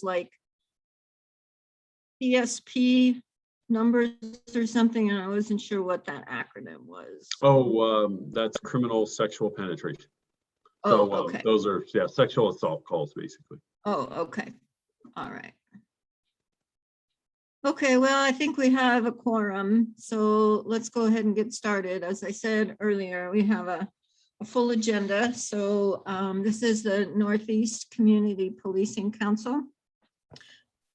like PSP numbers or something, and I wasn't sure what that acronym was. Oh, that's criminal sexual penetration. Oh, So okay. those are, yeah, sexual assault calls, basically. Oh, okay. All right. Okay, well, I think we have a quorum, so let's go ahead and get started. As I said earlier, we have a full agenda. So this is the Northeast Community Policing Council.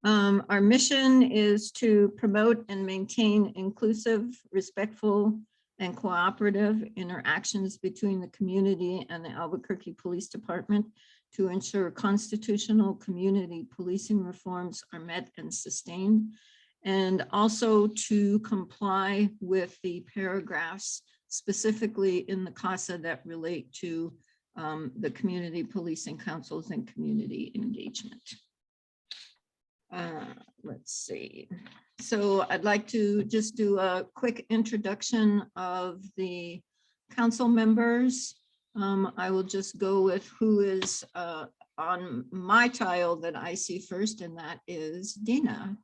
Our mission is to promote and maintain inclusive, respectful, and cooperative interactions between the community and the Albuquerque Police Department to ensure constitutional community policing reforms are met and sustained, and also to comply with the paragraphs specifically in the CASA that relate to the community policing councils and community engagement. Let's see. So I'd like to just do a quick introduction of the council members. I will just go with who is on my tile that I see first, and that is Dina.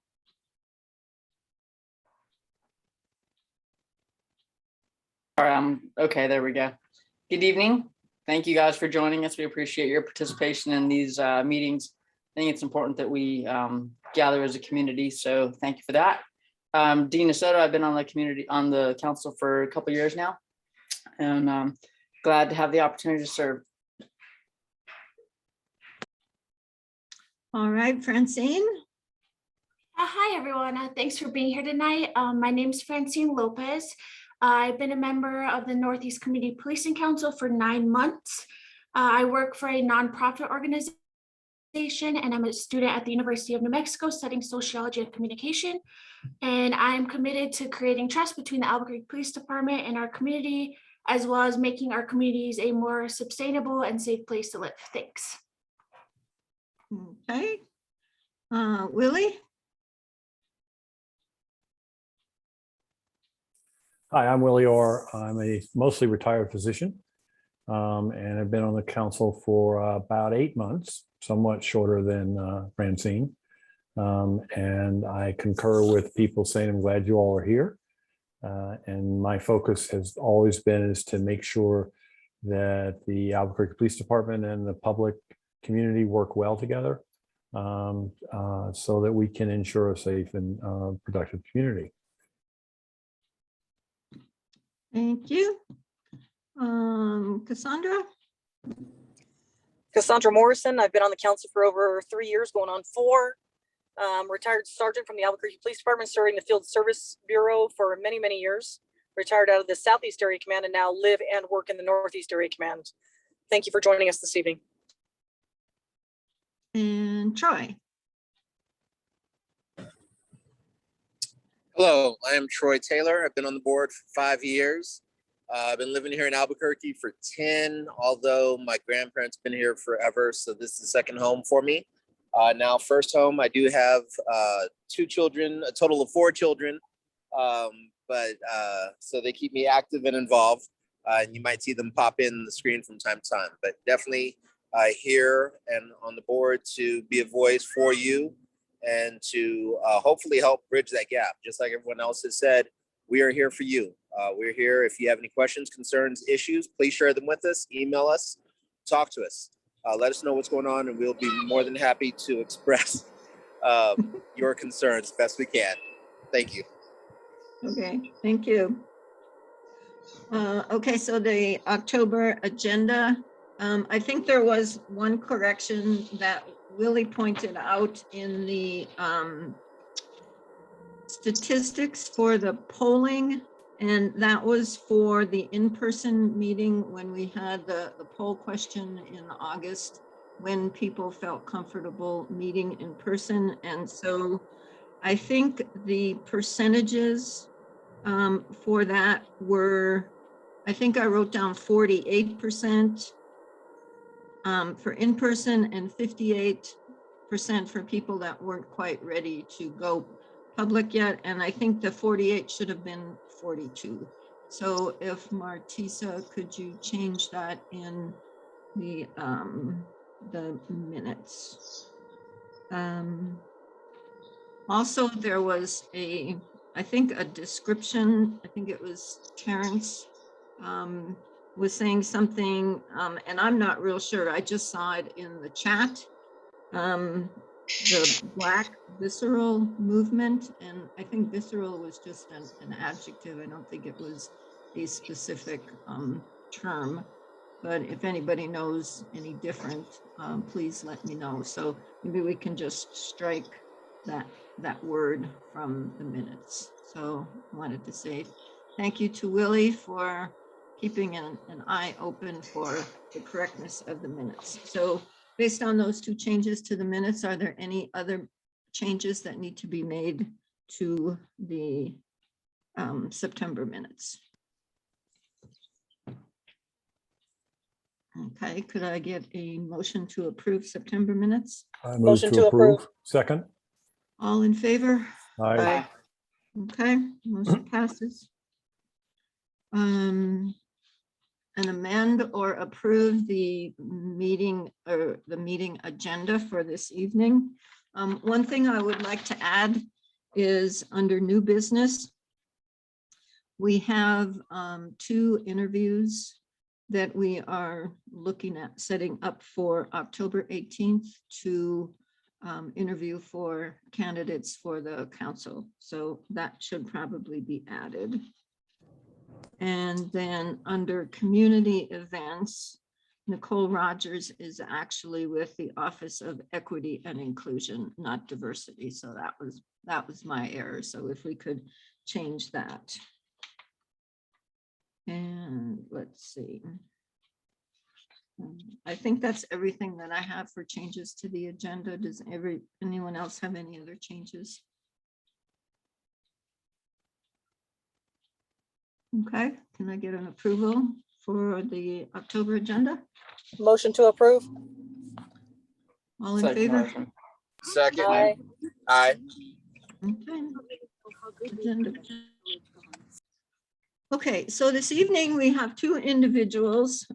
All right, okay, there we go. Good evening. Thank you guys for joining us. We appreciate your participation in these meetings. I think it's important that we gather as a community, so thank you for that. Dina Soto, I've been on the council for a couple of years now, and glad to have the opportunity to serve. All right, Francine. Hi, everyone. Thanks for being here tonight. My name is Francine Lopez. I've been a member of the Northeast Community Policing Council for 9 months. I work for a nonprofit organization, and I'm a student at the University of New Mexico studying sociology and communication. And I am committed to creating trust between the Albuquerque Police Department and our community, as well as making our communities a more sustainable and safe place to live. Thanks. Okay. Willie. Hi, I'm Willie Orr. I'm a mostly retired physician, and I've been on the council for about 8 months, somewhat shorter than Francine. And I concur with people saying I'm glad you all are here. And my focus has always been is to make sure that the Albuquerque Police Department and the public community work well together so that we can ensure a safe and productive community. Thank you. Cassandra. Cassandra Morrison. I've been on the council for over 3 years, going on 4. Retired sergeant from the Albuquerque Police Department, serving the Field Service Bureau for many, many years. Retired out of the Southeast Area Command and now live and work in the Northeast Area Command. Thank you for joining us this evening. And Troy. Hello, I am Troy Taylor. I've been on the board for 5 years. I've been living here in Albuquerque for 10, although my grandparents have been here forever, so this is the second home for me. Now, first home, I do have 2 children, a total of 4 children, so they keep me active and involved, and you might see them pop in the screen from time to time, but definitely here and on the board to be a voice for you and to hopefully help bridge that gap. Just like everyone else has said, we are here for you. We're here. If you have any questions, concerns, issues, please share them with us, email us, talk to us. Let us know what's going on, and we'll be more than happy to express your concerns best we can. Thank you. Okay, thank you. Okay, so the October agenda, I think there was one correction that Willie pointed out in the statistics for the polling, and that was for the in-person meeting when we had the poll question in August, when people felt comfortable meeting in person. And so I think the percentages for that were, I think I wrote down 48% for in-person and 58% for people that weren't quite ready to go public yet. And I think the 48 should have been 42. So if Martisa, could you change that in the minutes? Also, there was I think a description, I think it was Terrence was saying something, and I'm not real sure. I just saw it in the chat. The Black visceral movement, and I think visceral was just an adjective. I don't think it was a specific term, but if anybody knows any different, please let me know. So maybe we can just strike that word from the minutes. So I wanted to say thank you to Willie for keeping an eye open for the correctness of the minutes. So based on those two changes to the minutes, are there any other changes that need to be made to the September minutes? Okay, could I get a motion to approve September minutes? I move Motion to to approve. approve. Second. All in favor? Aye. Okay, motion passes. And amend or approve the meeting or the meeting agenda for this evening. One thing I would like to add is under new business, we have 2 interviews that we are looking at setting up for October 18th to interview for candidates for the council. So that should probably be added. And then under community events, Nicole Rogers is actually with the Office of Equity and Inclusion, not Diversity. So that was my error. So if we could change that. And let's see. I think that's everything that I have for changes to the agenda. Does anyone else have any other changes? Okay, can I get an approval for the October agenda? Motion to approve. All in Second favor? motion. Second. Aye. Aye. Okay. Agenda. Okay, so this evening we have 2 individuals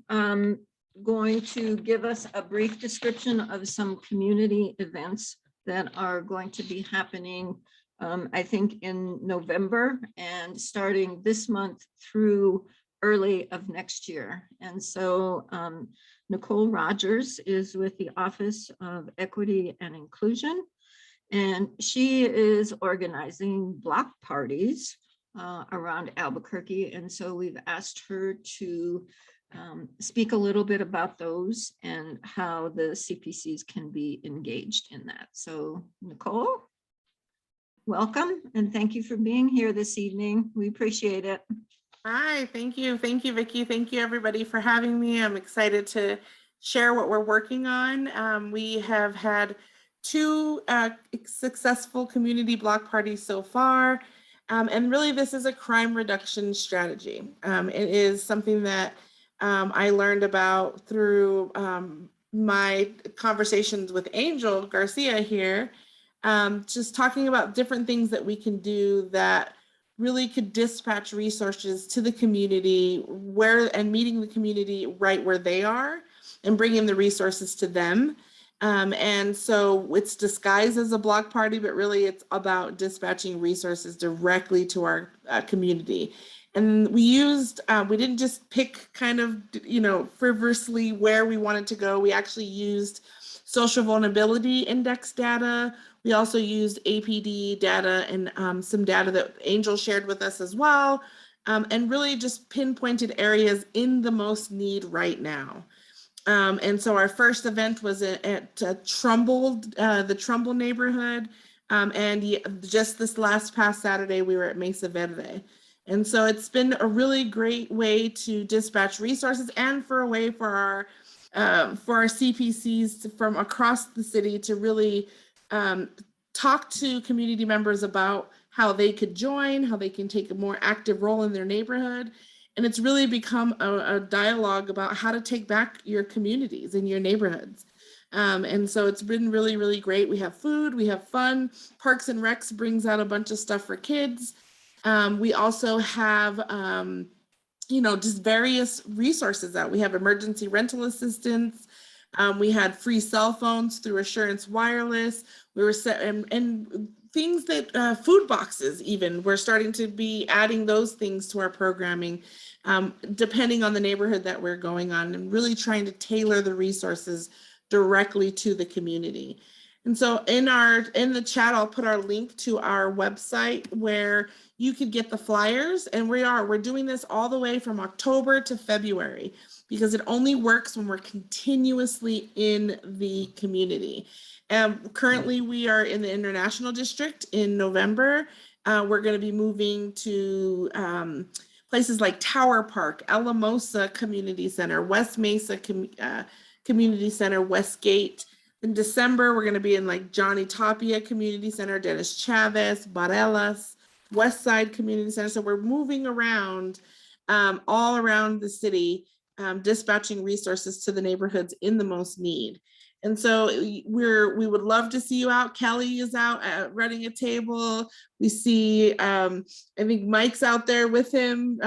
going to give us a brief description of some community events that are going to be happening, I think in November and starting this month through early of next year. And so Nicole Rogers is with the Office of Equity and Inclusion, and she is organizing block parties around Albuquerque. And so we've asked her to speak a little bit about those and how the CPCs can be engaged in that. So Nicole, welcome and thank you for being here this evening. We appreciate it. Hi, thank you. Thank you, Vicki. Thank you, everybody, for having me. I'm excited to share what we're working on. We have had 2 successful community block parties so far. And really, this is a crime reduction strategy. It is something that I learned about through my conversations with Angel Garcia here, just talking about different things that we can do that really could dispatch resources to the community and meeting the community right where they are and bringing the resources to them. And so it's disguised as a block party, but really it's about dispatching resources directly to our community. And we didn't just pick kind of, frivolously where we wanted to go. We actually used social vulnerability index data. We also used APD data and some data that Angel shared with us as well, and really just pinpointed areas in the most need right now. And so our first event was at Trumbull, the Trumbull neighborhood. And just this past Saturday, we were at Mesa Verde. And so it's been a really great way to dispatch resources and for a way for our CPCs from across the city to really talk to community members about how they could join, how they can take a more active role in their neighborhood. And it's really become a dialogue about how to take back your communities and your neighborhoods. And so it's been really, really great. We have food, we have fun. Parks and Recs brings out a bunch of stuff for kids. We also have, just various resources out. We have emergency rental assistance. We had free cell phones through Assurance Wireless. We were set and things that food boxes even, we're starting to be adding those things to our programming, depending on the neighborhood that we're going on, and really trying to tailor the resources directly to the community. And so in the chat, I'll put our link to our website where you could get the flyers. And we're doing this all the way from October to February, because it only works when we're continuously in the community. Currently, we are in the International District in November. We're going to be moving to places like Tower Park, Alamosa Community Center, West Mesa Community Center, Westgate. In December, we're going to be in like Johnny Tapia Community Center, Dennis Chavez, Barelas, West Side Community Center. So we're moving around all around the city, dispatching resources to the neighborhoods in the most need. And so we would love to see you out. Kelly is out running a table. We see, I think Mike's out there with him,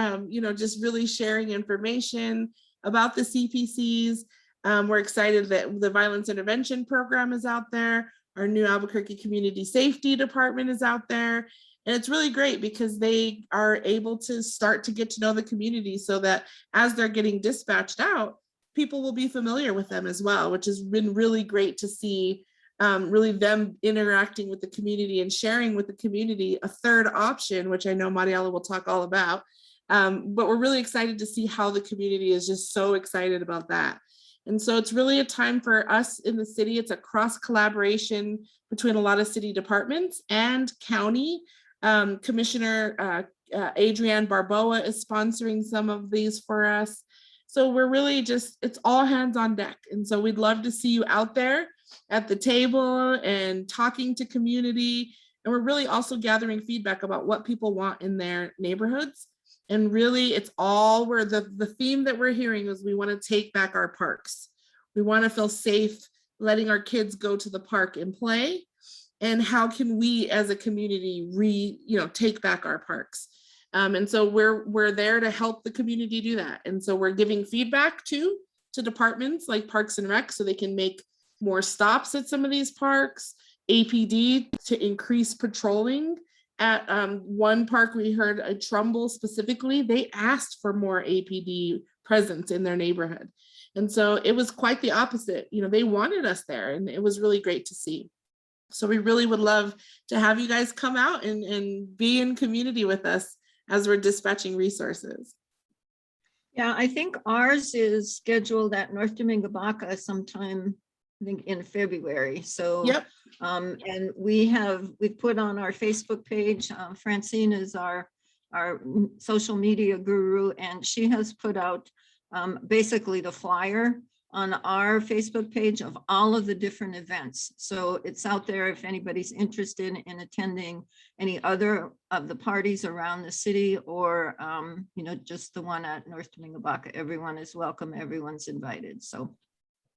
just really sharing information about the CPCs. We're excited that the Violence Intervention Program is out there. Our new Albuquerque Community Safety Department is out there. And it's really great because they are able to start to get to know the community, so that as they're getting dispatched out, people will be familiar with them as well, which has been really great to see, really them interacting with the community and sharing with the community a third option, which I know Mariela will talk all about. But we're really excited to see how the community is just so excited about that. And so it's really a time for us in the city. It's a cross collaboration between a lot of city departments and county. Commissioner Adrienne Barboa is sponsoring some of these for us. So we're really it's all hands on deck. And so we'd love to see you out there at the table and talking to community. And we're really also gathering feedback about what people want in their neighborhoods. And really, it's all where the theme that we're hearing is we want to take back our parks. We want to feel safe letting our kids go to the park and play. And how can we as a community take back our parks? And so we're there to help the community do that. And so we're giving feedback to departments like Parks and Rec, so they can make more stops at some of these parks, APD to increase patrolling. At one park, we heard at Trumbull specifically, they asked for more APD presence in their neighborhood. And so it was quite the opposite. They wanted us there, and it was really great to see. So we really would love to have you guys come out and be in community with us as we're dispatching resources. Yeah, I think ours is scheduled at North Domingo Baca sometime, I think in February. So, yep. And we put on our Facebook page, Francine is our social media guru, and she has put out basically the flyer on our Facebook page of all of the different events. So it's out there if anybody's interested in attending any other of the parties around the city, or just the one at North Domingo Baca. Everyone is welcome, everyone's invited. So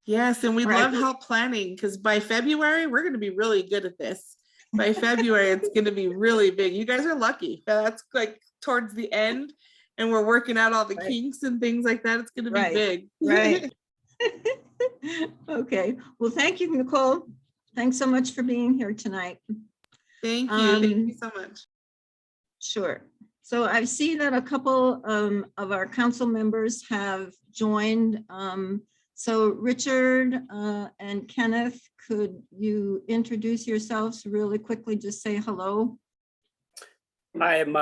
yes, and we love help planning, because by February we're going to be really good at this. By February it's going to be really big. You guys are lucky. That's like towards the end, and we're working out all the kinks and things like that. It's going to be big. Right. Okay. Well, thank you, Nicole. Thanks so much for being here tonight. Thank you. Thank you so much. Sure. So I see that a couple of our council members have joined. So Richard and Kenneth, could you introduce yourselves really quickly? Just say hello. I am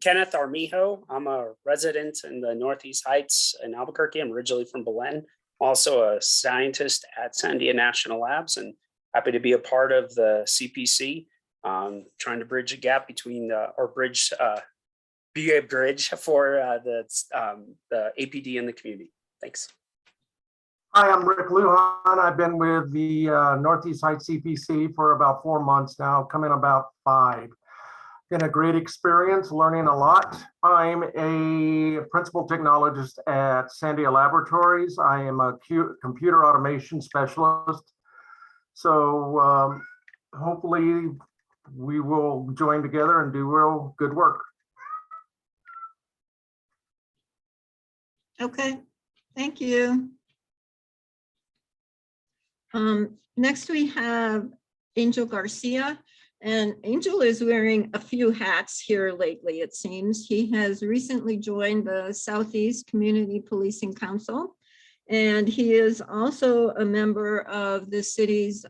Kenneth Armijo. I'm a resident in the Northeast Heights in Albuquerque. I'm originally from Belen. Also a scientist at Sandia National Labs, and happy to be a part of the CPC, trying to bridge a gap between be a bridge for the APD in the community. Thanks. Hi, I'm Rick Lujan. I've been with the Northeast Heights CPC for about 4 months now, coming about 5. Been a great experience, learning a lot. I'm a principal technologist at Sandia Laboratories. I am a computer automation specialist. So hopefully we will join together and do real good work. Okay, thank you. Next we have Angel Garcia, and Angel is wearing a few hats here lately, it seems. He has recently joined the Southeast Community Policing Council, and he is also a member of the city's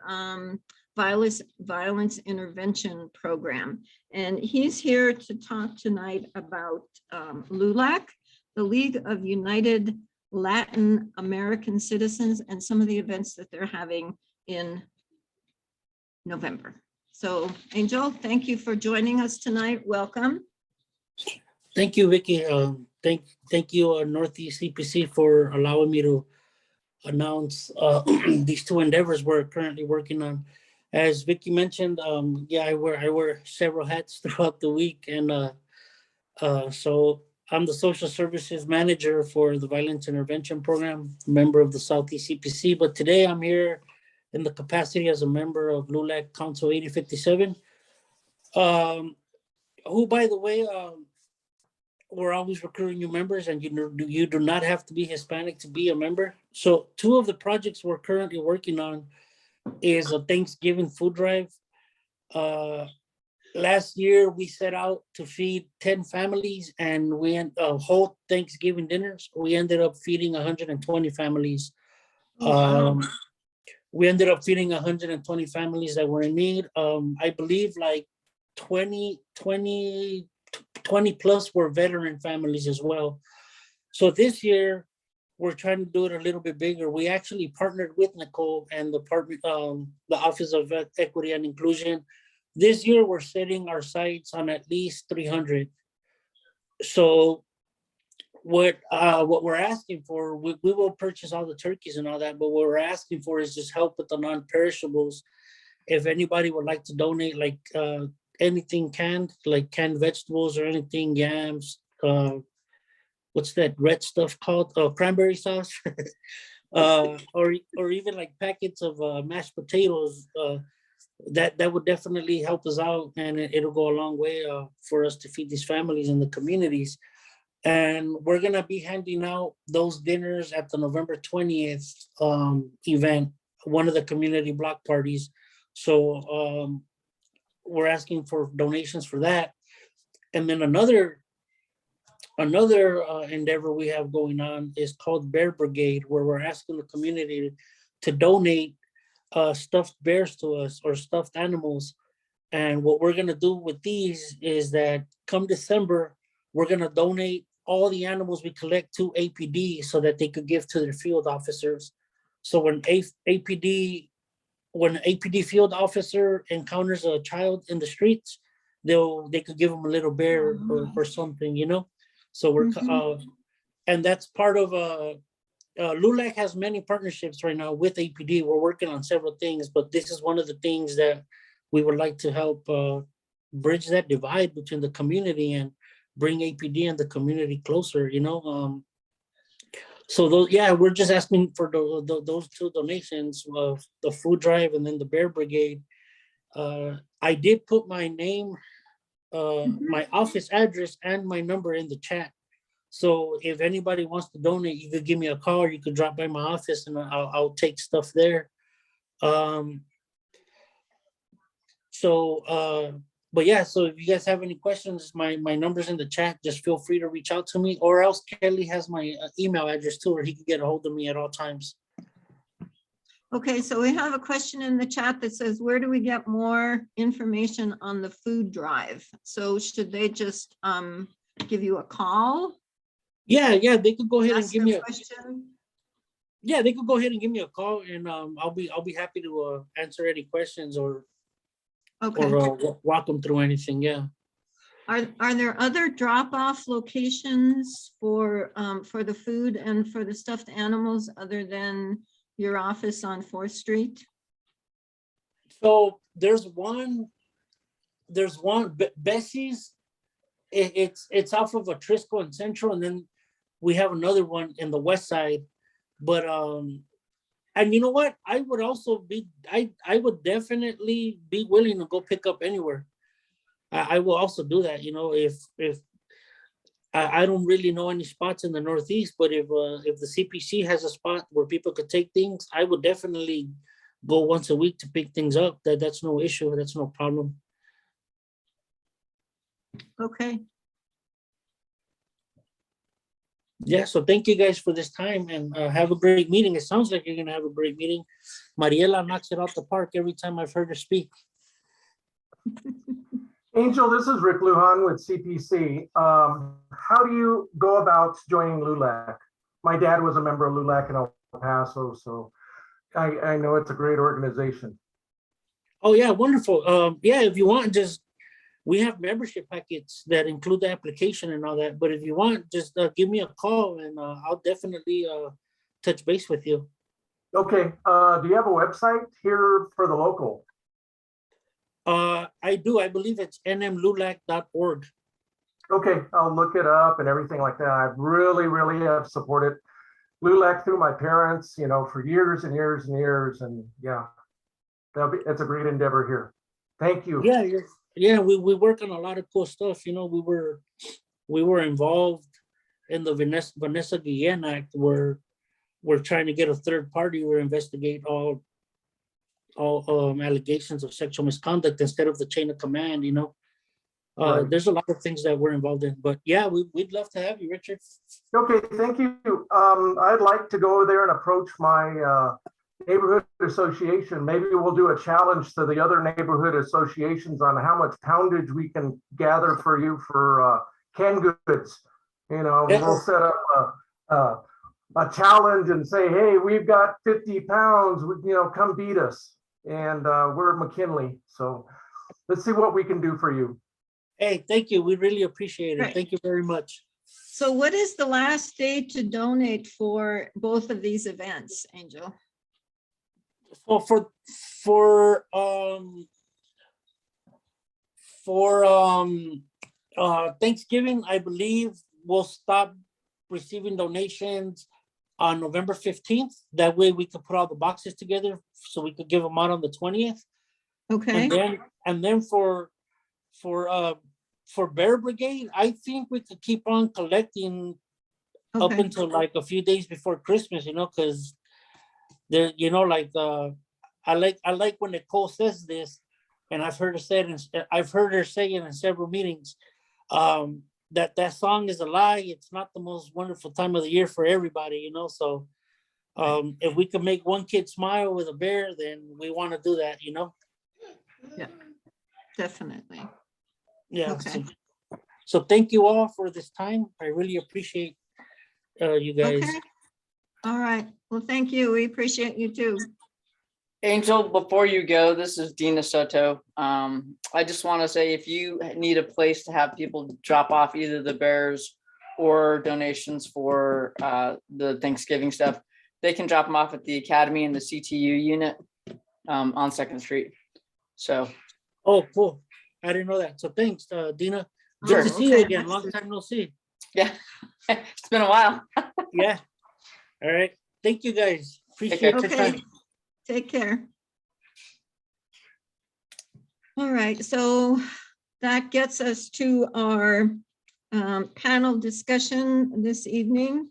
violence intervention program. And he's here to talk tonight about LULAC, the League of United Latin American Citizens, and some of the events that they're having in November. So Angel, thank you for joining us tonight. Welcome. Thank you, Vicki. Thank you, Northeast CPC, for allowing me to announce these two endeavors we're currently working on. As Vicki mentioned, yeah, I wear several hats throughout the week, and so I'm the social services manager for the Violence Intervention Program, member of the Southeast CPC. But today I'm here in the capacity as a member of LULAC Council 8057, who, by the way, we're always recruiting new members, and you do not have to be Hispanic to be a member. So 2 of the projects we're currently working on is a Thanksgiving food drive. Last year we set out to feed 10 families, and we had whole Thanksgiving dinners. We ended up feeding 120 families. We ended up feeding 120 families that were in need. I believe like 20 plus were veteran families as well. So this year we're trying to do it a little bit bigger. We actually partnered with Nicole and the Office of Equity and Inclusion. This year we're setting our sights on at least 300. So what we're asking for, we will purchase all the turkeys and all that, but what we're asking for is just help with the non-perishables. If anybody would like to donate, like anything canned, like canned vegetables or anything, yams, what's that red stuff called? Cranberry sauce, or even like packets of mashed potatoes. That would definitely help us out, and it'll go a long way for us to feed these families in the communities. And we're gonna be handing out those dinners at the November 20th event, one of the community block parties. So we're asking for donations for that. And then another endeavor we have going on is called Bear Brigade, where we're asking the community to donate stuffed bears to us, or stuffed animals. And what we're gonna do with these is that come December, we're gonna donate all the animals we collect to APD so that they could give to their field officers. So when APD field officer encounters a child in the streets, they could give them a little bear or something, you know. So we're and that's part of LULAC has many partnerships right now with APD. We're working on several things, but this is one of the things that we would like to help bridge that divide between the community and bring APD and the community closer, you know. So those, yeah, we're just asking for those 2 donations of the food drive and then the Bear Brigade. I did put my name, my office address, and my number in the chat. So if anybody wants to donate, you could give me a call, or you could drop by my office, and I'll take stuff there. But yeah, so if you guys have any questions, my number's in the chat. Just feel free to reach out to me, or else Kelly has my email address too, or he can get a hold of me at all times. Okay, so we have a question in the chat that says, where do we get more information on the food drive? So should they just give you a call? Yeah, they could go ahead and Ask give a me a question? Yeah, they could go ahead and give me a call, and I'll be happy to answer any questions or walk them through anything. Yeah. Are there other drop-off locations for the food and for the stuffed animals other than your office on 4th Street? So there's one, Bessie's. It's off of Atrisco and Central, and then we have another one in the west side. But and you know what? I would also be, I would definitely be willing to go pick up anywhere. I will also do that, you know, if I don't really know any spots in the Northeast, but if the CPC has a spot where people could take things, I would definitely go once a week to pick things up, that's no issue. That's no problem. Okay, Yeah, so thank you guys for this time and have a great meeting. It sounds like you're gonna have a great meeting. Mariela knocks it out the park every time I've heard her speak. Angel, this is Rick Lujan with CPC. How do you go about joining LULAC? My dad was a member of LULAC in El Paso, so I know it's a great organization. Oh yeah, wonderful. Yeah, if you want, just we have membership packets that include the application and all that. But if you want, just give me a call and I'll definitely touch base with you. Okay, do you have a website here for the local? I do. I believe it's nmlulac.org. Okay, I'll look it up and everything like that. I really have supported LULAC through my parents, you know, for years and years and years. And yeah, it's a great endeavor here. Thank you. Yeah, we work on a lot of cool stuff. You know, we were involved in the Vanessa Guillen Act, where we're trying to get a third party to investigate all allegations of sexual misconduct instead of the chain of command. You know, Right. There's a lot of things that we're involved in. But yeah, we'd love to have you, Richard. Okay, thank you. I'd like to go over there and approach my neighborhood association. Maybe we'll do a challenge to the other neighborhood associations on how much poundage we can gather for you for canned goods. You know, Yeah. we'll set up a challenge and say, hey, we've got 50 pounds, you know, come beat us. And we're McKinley. So let's see what we can do for you. Hey, thank you. We really appreciate it. Right. Thank you very much. so what is the last day to donate for both of these events, Angel? Well, for Thanksgiving, I believe we'll stop receiving donations on November 15th. That way we could put all the boxes together so we could give them out on the 20th. Okay, And then for Bear Brigade, I think we could keep on collecting up okay, until like a few days before Christmas, you know, because there, you know, like I like when Nicole says this, and I've heard her say it in several meetings, that song is a lie. It's not the most wonderful time of the year for everybody, you know. So if we could make one kid smile with a bear, then we want to do that, you know. yeah, definitely. Yeah. Okay. So thank you all for this time. I really appreciate you guys. Okay, all right, well, thank you, we appreciate you too. Angel, before you go, this is Dina Soto. I just want to say, if you need a place to have people drop off either the bears or donations for the Thanksgiving stuff, they can drop them off at the Academy in the CTU unit on 2nd Street. So. Oh, cool. I didn't know that. So thanks, Dina. Good Sure. to see you Okay. again. Long time no see. Yeah, it's been a while. Yeah. All right. Thank you guys. Appreciate care. your Okay, time. take care. All right, so that gets us to our panel discussion this evening.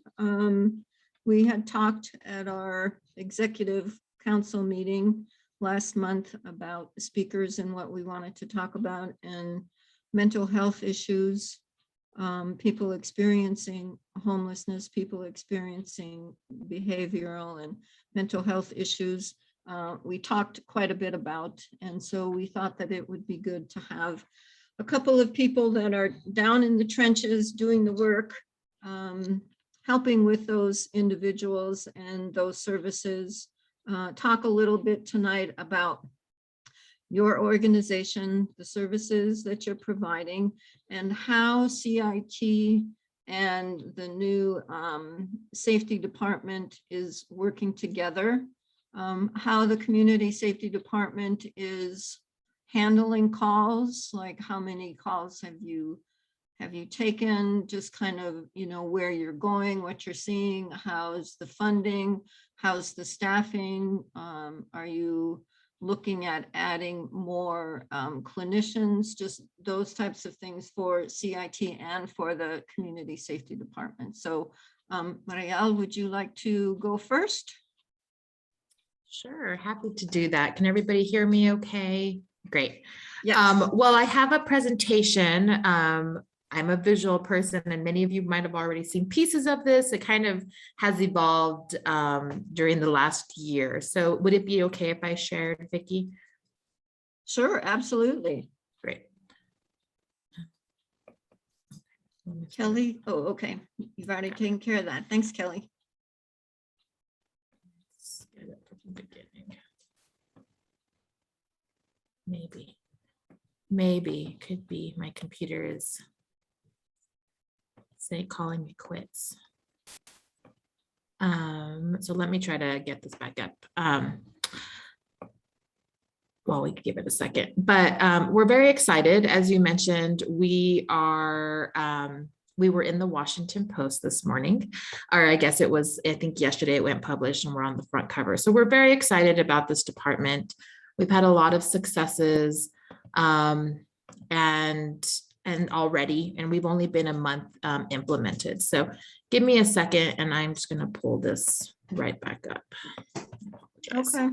We had talked at our executive council meeting last month about the speakers and what we wanted to talk about, and mental health issues, people experiencing homelessness, people experiencing behavioral and mental health issues. We talked quite a bit about, and so we thought that it would be good to have a couple of people that are down in the trenches doing the work, helping with those individuals and those services. Talk a little bit tonight about your organization, the services that you're providing, and how CIT and the new safety department is working together, how the community safety department is handling calls, like how many calls have you taken, just kind of, you know, where you're going, what you're seeing, how's the funding, how's the staffing, are you looking at adding more clinicians, just those types of things for CIT and for the community safety department. So Mariela, would you like to go first? Sure, happy to do that. Can everybody hear me okay? Great. Yes. Well, I have a presentation. I'm a visual person and many of you might have already seen pieces of this. It kind of has evolved during the last year. So would it be okay if I shared, Vicki? Sure, absolutely. Great. Kelly, oh, okay. You've already taken care of that. Thanks, Kelly. Let's get it from the beginning. Maybe could be my computer is calling me quits. So let me try to get this back up. Well, we could give it a second, but we're very excited. As you mentioned, we were in the Washington Post this morning, or I guess it was, I think yesterday it went published and we're on the front cover. So we're very excited about this department. We've had a lot of successes and already, and we've only been a month implemented. So give me a second and I'm just gonna pull this right back up. Okay.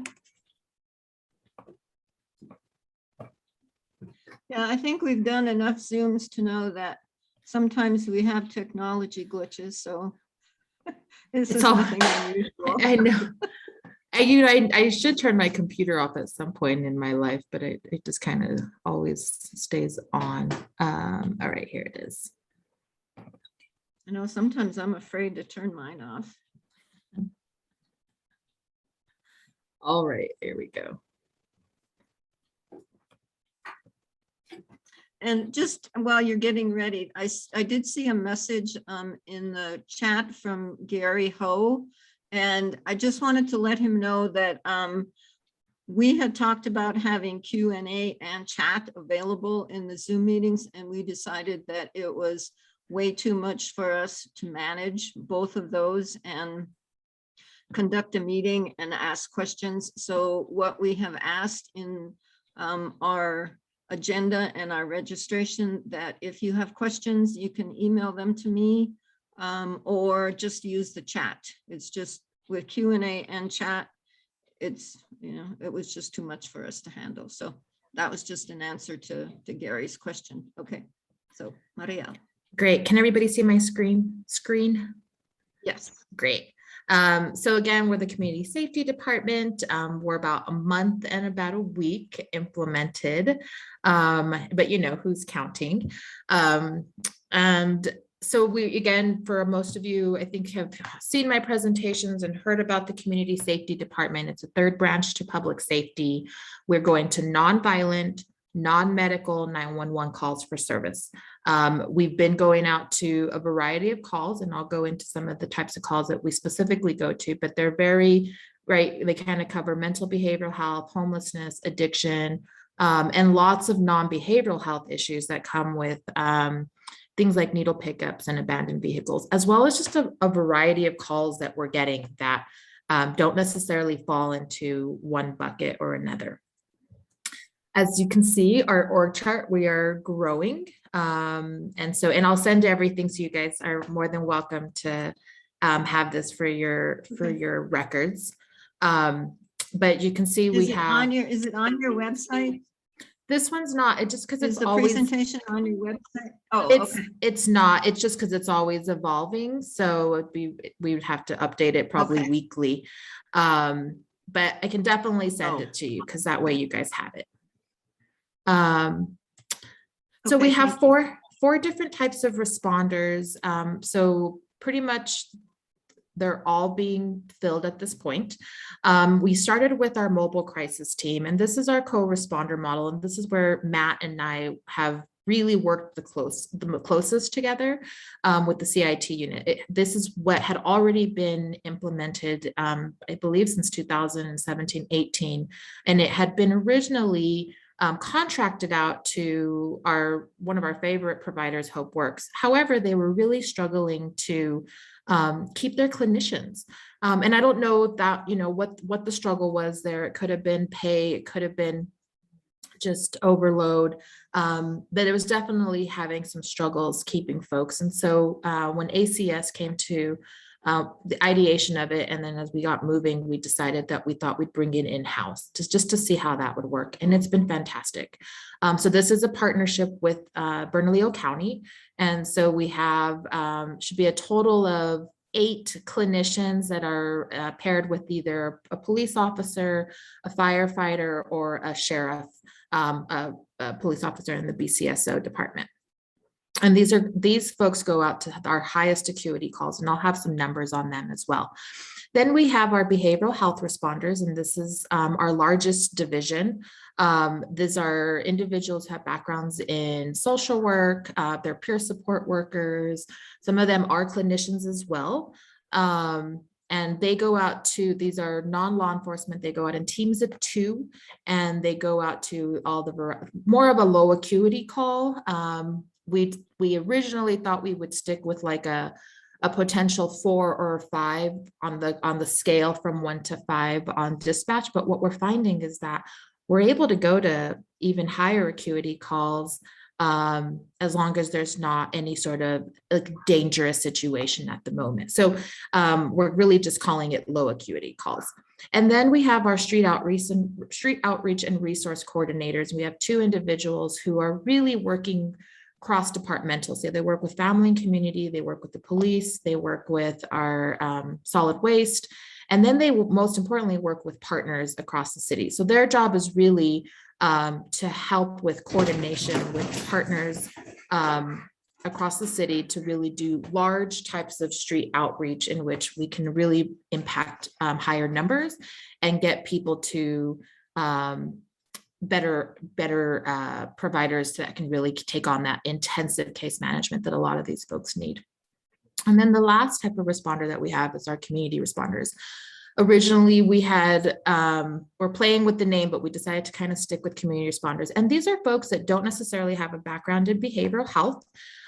Yeah, I think we've done enough Zooms to know that sometimes we have technology glitches, so this is nothing unusual. I know. I should turn my computer off at some point in my life, but it just kind of always stays on. All right, here it is. I know sometimes I'm afraid to turn mine off. All right, here we go. And just while you're getting ready, I did see a message in the chat from Gary Ho, and I just wanted to let him know that we had talked about having Q&A and chat available in the Zoom meetings, and we decided that it was way too much for us to manage both of those and conduct a meeting and ask questions. So what we have asked in our agenda and our registration, that if you have questions, you can email them to me or just use the chat. It's just with Q&A and chat, it's, it was just too much for us to handle. So that was just an answer to Gary's question. Okay, so Mariela. Great. Can everybody see my screen? Yes. Great. So again, we're the community safety department. We're about a month and about a week implemented, but who's counting. And so we, again, for most of you, I think have seen my presentations and heard about the community safety department. It's a third branch to public safety. We're going to nonviolent, non-medical 911 calls for service. We've been going out to a variety of calls, and I'll go into some of the types of calls that we specifically go to, but they're very, they kind of cover mental behavioral health, homelessness, addiction, and lots of non-behavioral health issues that come with things like needle pickups and abandoned vehicles, as well as just a variety of calls that we're getting that don't necessarily fall into one bucket or another. As you can see, our org chart, we are growing. And I'll send everything, so you guys are more than welcome to have this for your records. But you can see is it on your website? This one's not, it just because it's the always presentation on your website. Oh, okay. It's not, it's just because it's always evolving. So we would have to update it probably weekly. But I can definitely send it to you, because that way you guys have it. So we have four different types of responders. So pretty much they're all being filled at this point. We started with our mobile crisis team, and this is our co-responder model. And this is where Matt and I have really worked the closest together with the CIT unit. This is what had already been implemented, I believe, since 2017-18, and it had been originally contracted out to one of our favorite providers, HopeWorks. However, they were really struggling to keep their clinicians. And I don't know that, what the struggle was there. It could have been pay, it could have been just overload, but it was definitely having some struggles keeping folks. And so when ACS came to the ideation of it. And then as we got moving, we decided that we thought we'd bring it in-house just to see how that would work. And it's been fantastic. So this is a partnership with Bernalillo County. And so we have, should be a total of 8 clinicians that are paired with either a police officer, a firefighter, or a sheriff, a police officer in the BCSO department. And these folks go out to our highest acuity calls, and I'll have some numbers on them as well. Then we have our behavioral health responders, and this is our largest division. These are individuals who have backgrounds in social work, they're peer support workers. Some of them are clinicians as well. And they go out to, these are non-law enforcement, they go out in teams of 2, and they go out to all the more of a low acuity call. We originally thought we would stick with like a potential 4 or 5 on the scale from 1 to 5 on dispatch. But what we're finding is that we're able to go to even higher acuity calls as long as there's not any sort of like dangerous situation at the moment. So we're really just calling it low acuity calls. And then we have our street outreach and resource coordinators. We have 2 individuals who are really working cross-departmental. So they work with family and community, they work with the police, they work with our solid waste, and then they will most importantly work with partners across the city. So their job is really to help with coordination with partners across the city to really do large types of street outreach in which we can really impact higher numbers and get people to better providers that can really take on that intensive case management that a lot of these folks need. And then the last type of responder that we have is our community responders. Originally, we had, we're playing with the name, but we decided to kind of stick with community responders. And these are folks that don't necessarily have a background in behavioral health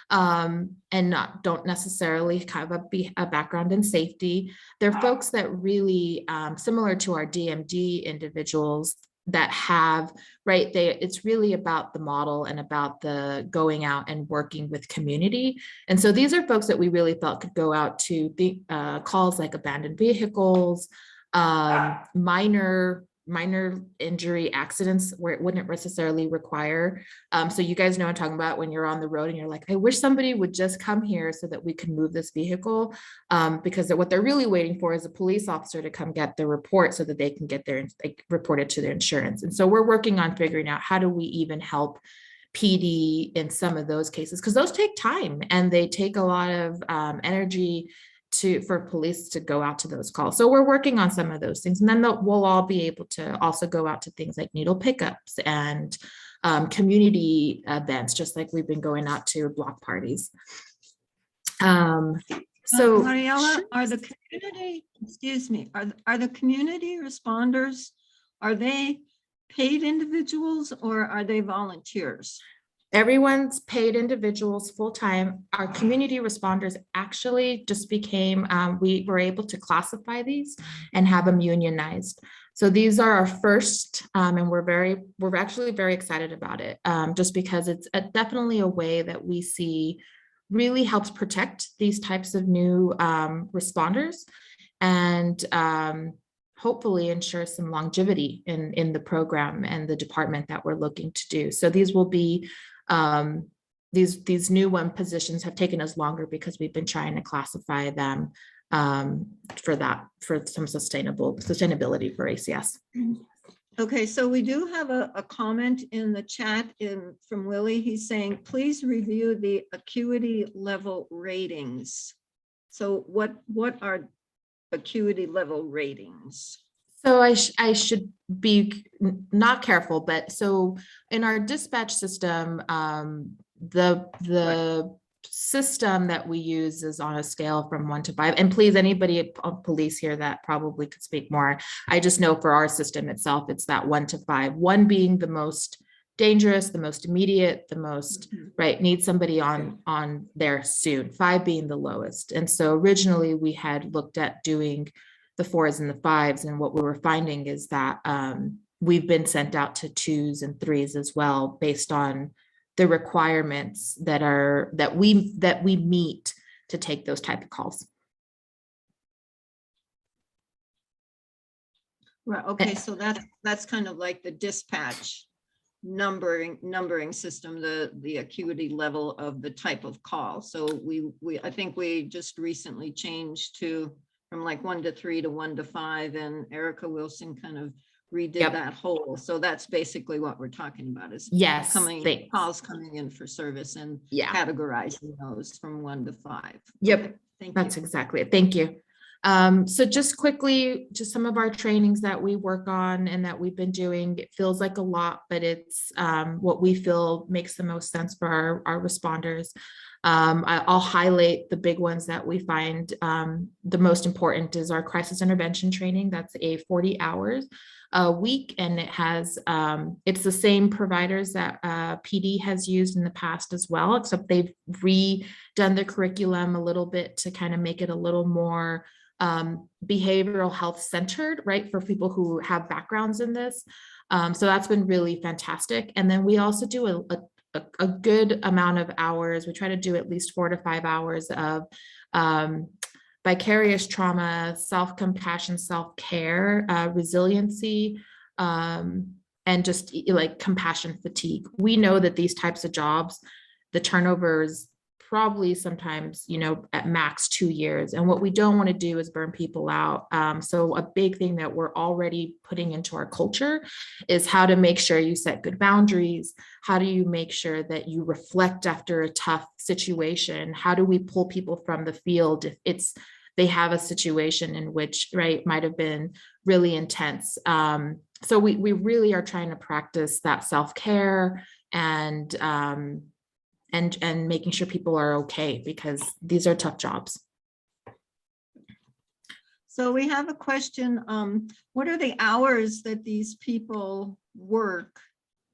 and don't necessarily have a background in safety. They're folks that really, similar to our DMD individuals, that have, right, it's really about the model and about the going out and working with community. And so these are folks that we really felt could go out to the calls like abandoned vehicles, minor injury accidents where it wouldn't necessarily require. So you guys know what I'm talking about when you're on the road and you're like, I wish somebody would just come here so that we can move this vehicle, because what they're really waiting for is a police officer to come get the report so that they can get their reported to their insurance. And so we're working on figuring out how do we even help PD in some of those cases, because those take time and they take a lot of energy for police to go out to those calls. So we're working on some of those things. And then we'll all be able to also go out to things like needle pickups and community events, just like we've been going out to block parties. So Mariela, are the community, excuse me, are the community responders, are they paid individuals or are they volunteers? Everyone's paid individuals full-time. Our community responders actually just became, we were able to classify these and have them unionized. So these are our first, and we're actually very excited about it, just because it's definitely a way that we see really helps protect these types of new responders and hopefully ensure some longevity in the program and the department that we're looking to do. So these will be these new positions have taken us longer because we've been trying to classify them for some sustainability for ACS. Okay, so we do have a comment in the chat from Willie. He's saying, please review the acuity level ratings. So what are acuity level ratings? So I should be not careful, but so in our dispatch system, the system that we use is on a scale from 1 to 5. And please, anybody on police here that probably could speak more. I just know for our system itself, it's that 1 to 5. 1 being the most dangerous, the most immediate, the most right, need somebody on there soon. 5 being the lowest. And so originally we had looked at doing the 4s and the 5s, and what we were finding is that we've been sent out to 2s and 3s as well, based on the requirements that we meet to take those type of calls. Right, okay, so that's kind of like the dispatch numbering system, the acuity level of the type of call. So I think we just recently changed from like 1 to 3 to 1 to 5, and Erica Wilson kind of redid Yep. that whole. So that's basically what we're talking about is Yes, calls coming in for service and yeah. categorizing those from 1 to 5. Yep. Okay, thank That's you. exactly it. Thank you. So just quickly, just some of our trainings that we work on and that we've been doing. It feels like a lot, but it's what we feel makes the most sense for our responders. I'll highlight the big ones that we find the most important is our crisis intervention training. That's a 40 hours a week, and it has it's the same providers that PD has used in the past as well, except they've redone the curriculum a little bit to kind of make it a little more behavioral health centered, right, for people who have backgrounds in this. So that's been really fantastic. And then we also do a good amount of hours. We try to do at least 4 to 5 hours of vicarious trauma, self-compassion, self-care, resiliency, and just like compassion fatigue. We know that these types of jobs, the turnover is probably sometimes, at max 2 years. And what we don't want to do is burn people out. So a big thing that we're already putting into our culture is how to make sure you set good boundaries. How do you make sure that you reflect after a tough situation? How do we pull people from the field if they have a situation in which, right, might have been really intense. So we really are trying to practice that self-care and making sure people are okay, because these are tough jobs. So we have a question. What are the hours that these people work?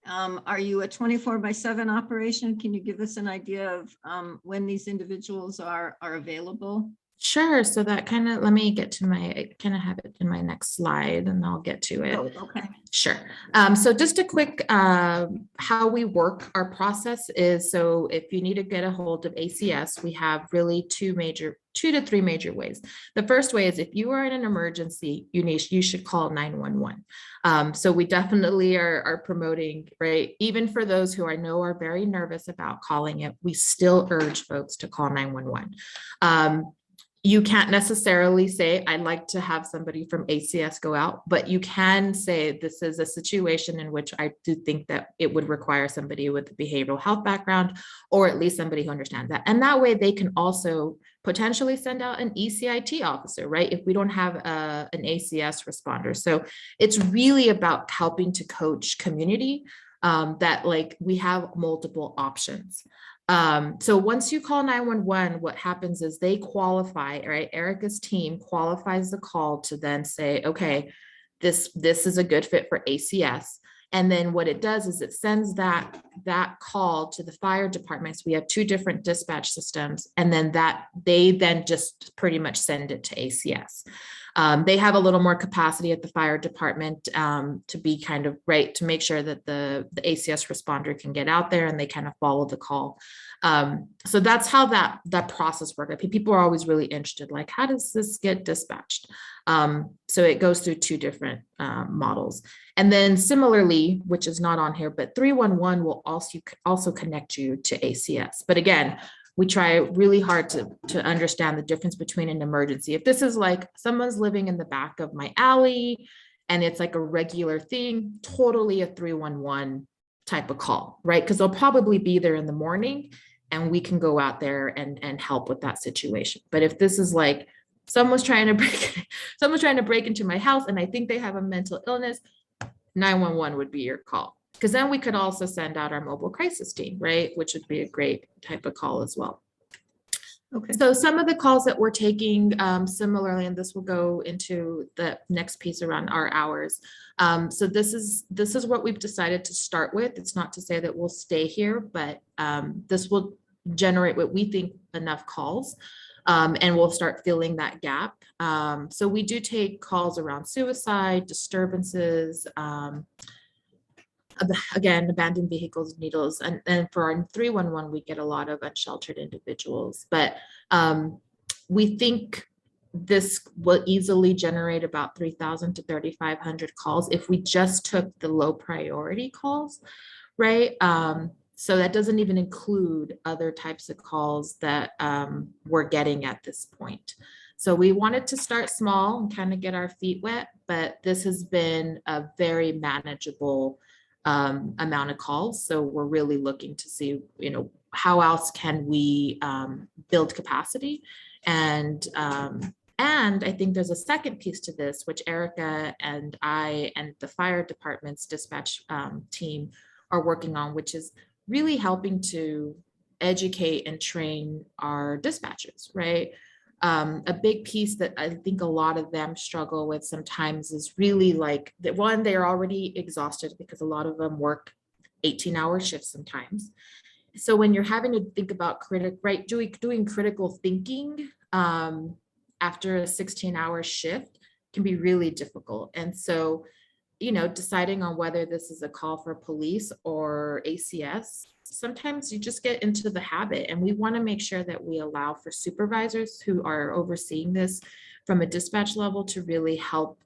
Are you a 24/7 operation? Can you give us an idea of when these individuals are available? Sure. So that kind of, let me get to I kind of have it in my next slide and I'll get to it. Oh, okay. Sure. So just a quick, how we work, our process is, so if you need to get a hold of ACS, we have really 2 to 3 major ways. The first way is if you are in an emergency, you should call 911. So we definitely are promoting, right? Even for those who I know are very nervous about calling it, we still urge folks to call 911. You can't necessarily say, I'd like to have somebody from ACS go out, but you can say, this is a situation in which I do think that it would require somebody with a behavioral health background, or at least somebody who understands that. And that way they can also potentially send out an ECIT officer, right? If we don't have an ACS responder. So it's really about helping to coach community that like we have multiple options. So once you call 911, what happens is they qualify, right? Erica's team qualifies the call to then say, okay, this is a good fit for ACS. And then what it does is it sends that call to the fire department. So we have 2 different dispatch systems, and then they then just pretty much send it to ACS. They have a little more capacity at the fire department to be kind of right, to make sure that the ACS responder can get out there and they kind of follow the call. So that's how that process works. I think people are always really interested, like, how does this get dispatched? So it goes through 2 different models. And then similarly, which is not on here, but 311 will also connect you to ACS. But again, we try really hard to understand the difference between an emergency. If this is like someone's living in the back of my alley and it's like a regular thing, totally a 311 type of call, right? Because they'll probably be there in the morning and we can go out there and help with that situation. But if this is like someone's trying to break into my house and I think they have a mental illness, 911 would be your call. Because then we could also send out our mobile crisis team, right? Which would be a great type of call as well. Okay. So some of the calls that we're taking similarly, and this will go into the next piece around our hours. So this is what we've decided to start with. It's not to say that we'll stay here, but this will generate what we think enough calls. And we'll start filling that gap. So we do take calls around suicide, disturbances, again, abandoned vehicles, needles, and for our 311, we get a lot of unsheltered individuals. But we think this will easily generate about 3,000 to 3,500 calls if we just took the low priority calls, right? So that doesn't even include other types of calls that we're getting at this point. So we wanted to start small and kind of get our feet wet, but this has been a very manageable amount of calls. So we're really looking to see, how else can we build capacity? And I think there's a second piece to this, which Erica and I and the fire department's dispatch team are working on, which is really helping to educate and train our dispatchers, right? A big piece that I think a lot of them struggle with sometimes is really like that one, they're already exhausted because a lot of them work 18-hour shifts sometimes. So when you're having to think about doing critical thinking after a 16-hour shift can be really difficult. And so, deciding on whether this is a call for police or ACS, sometimes you just get into the habit, and we want to make sure that we allow for supervisors who are overseeing this from a dispatch level to really help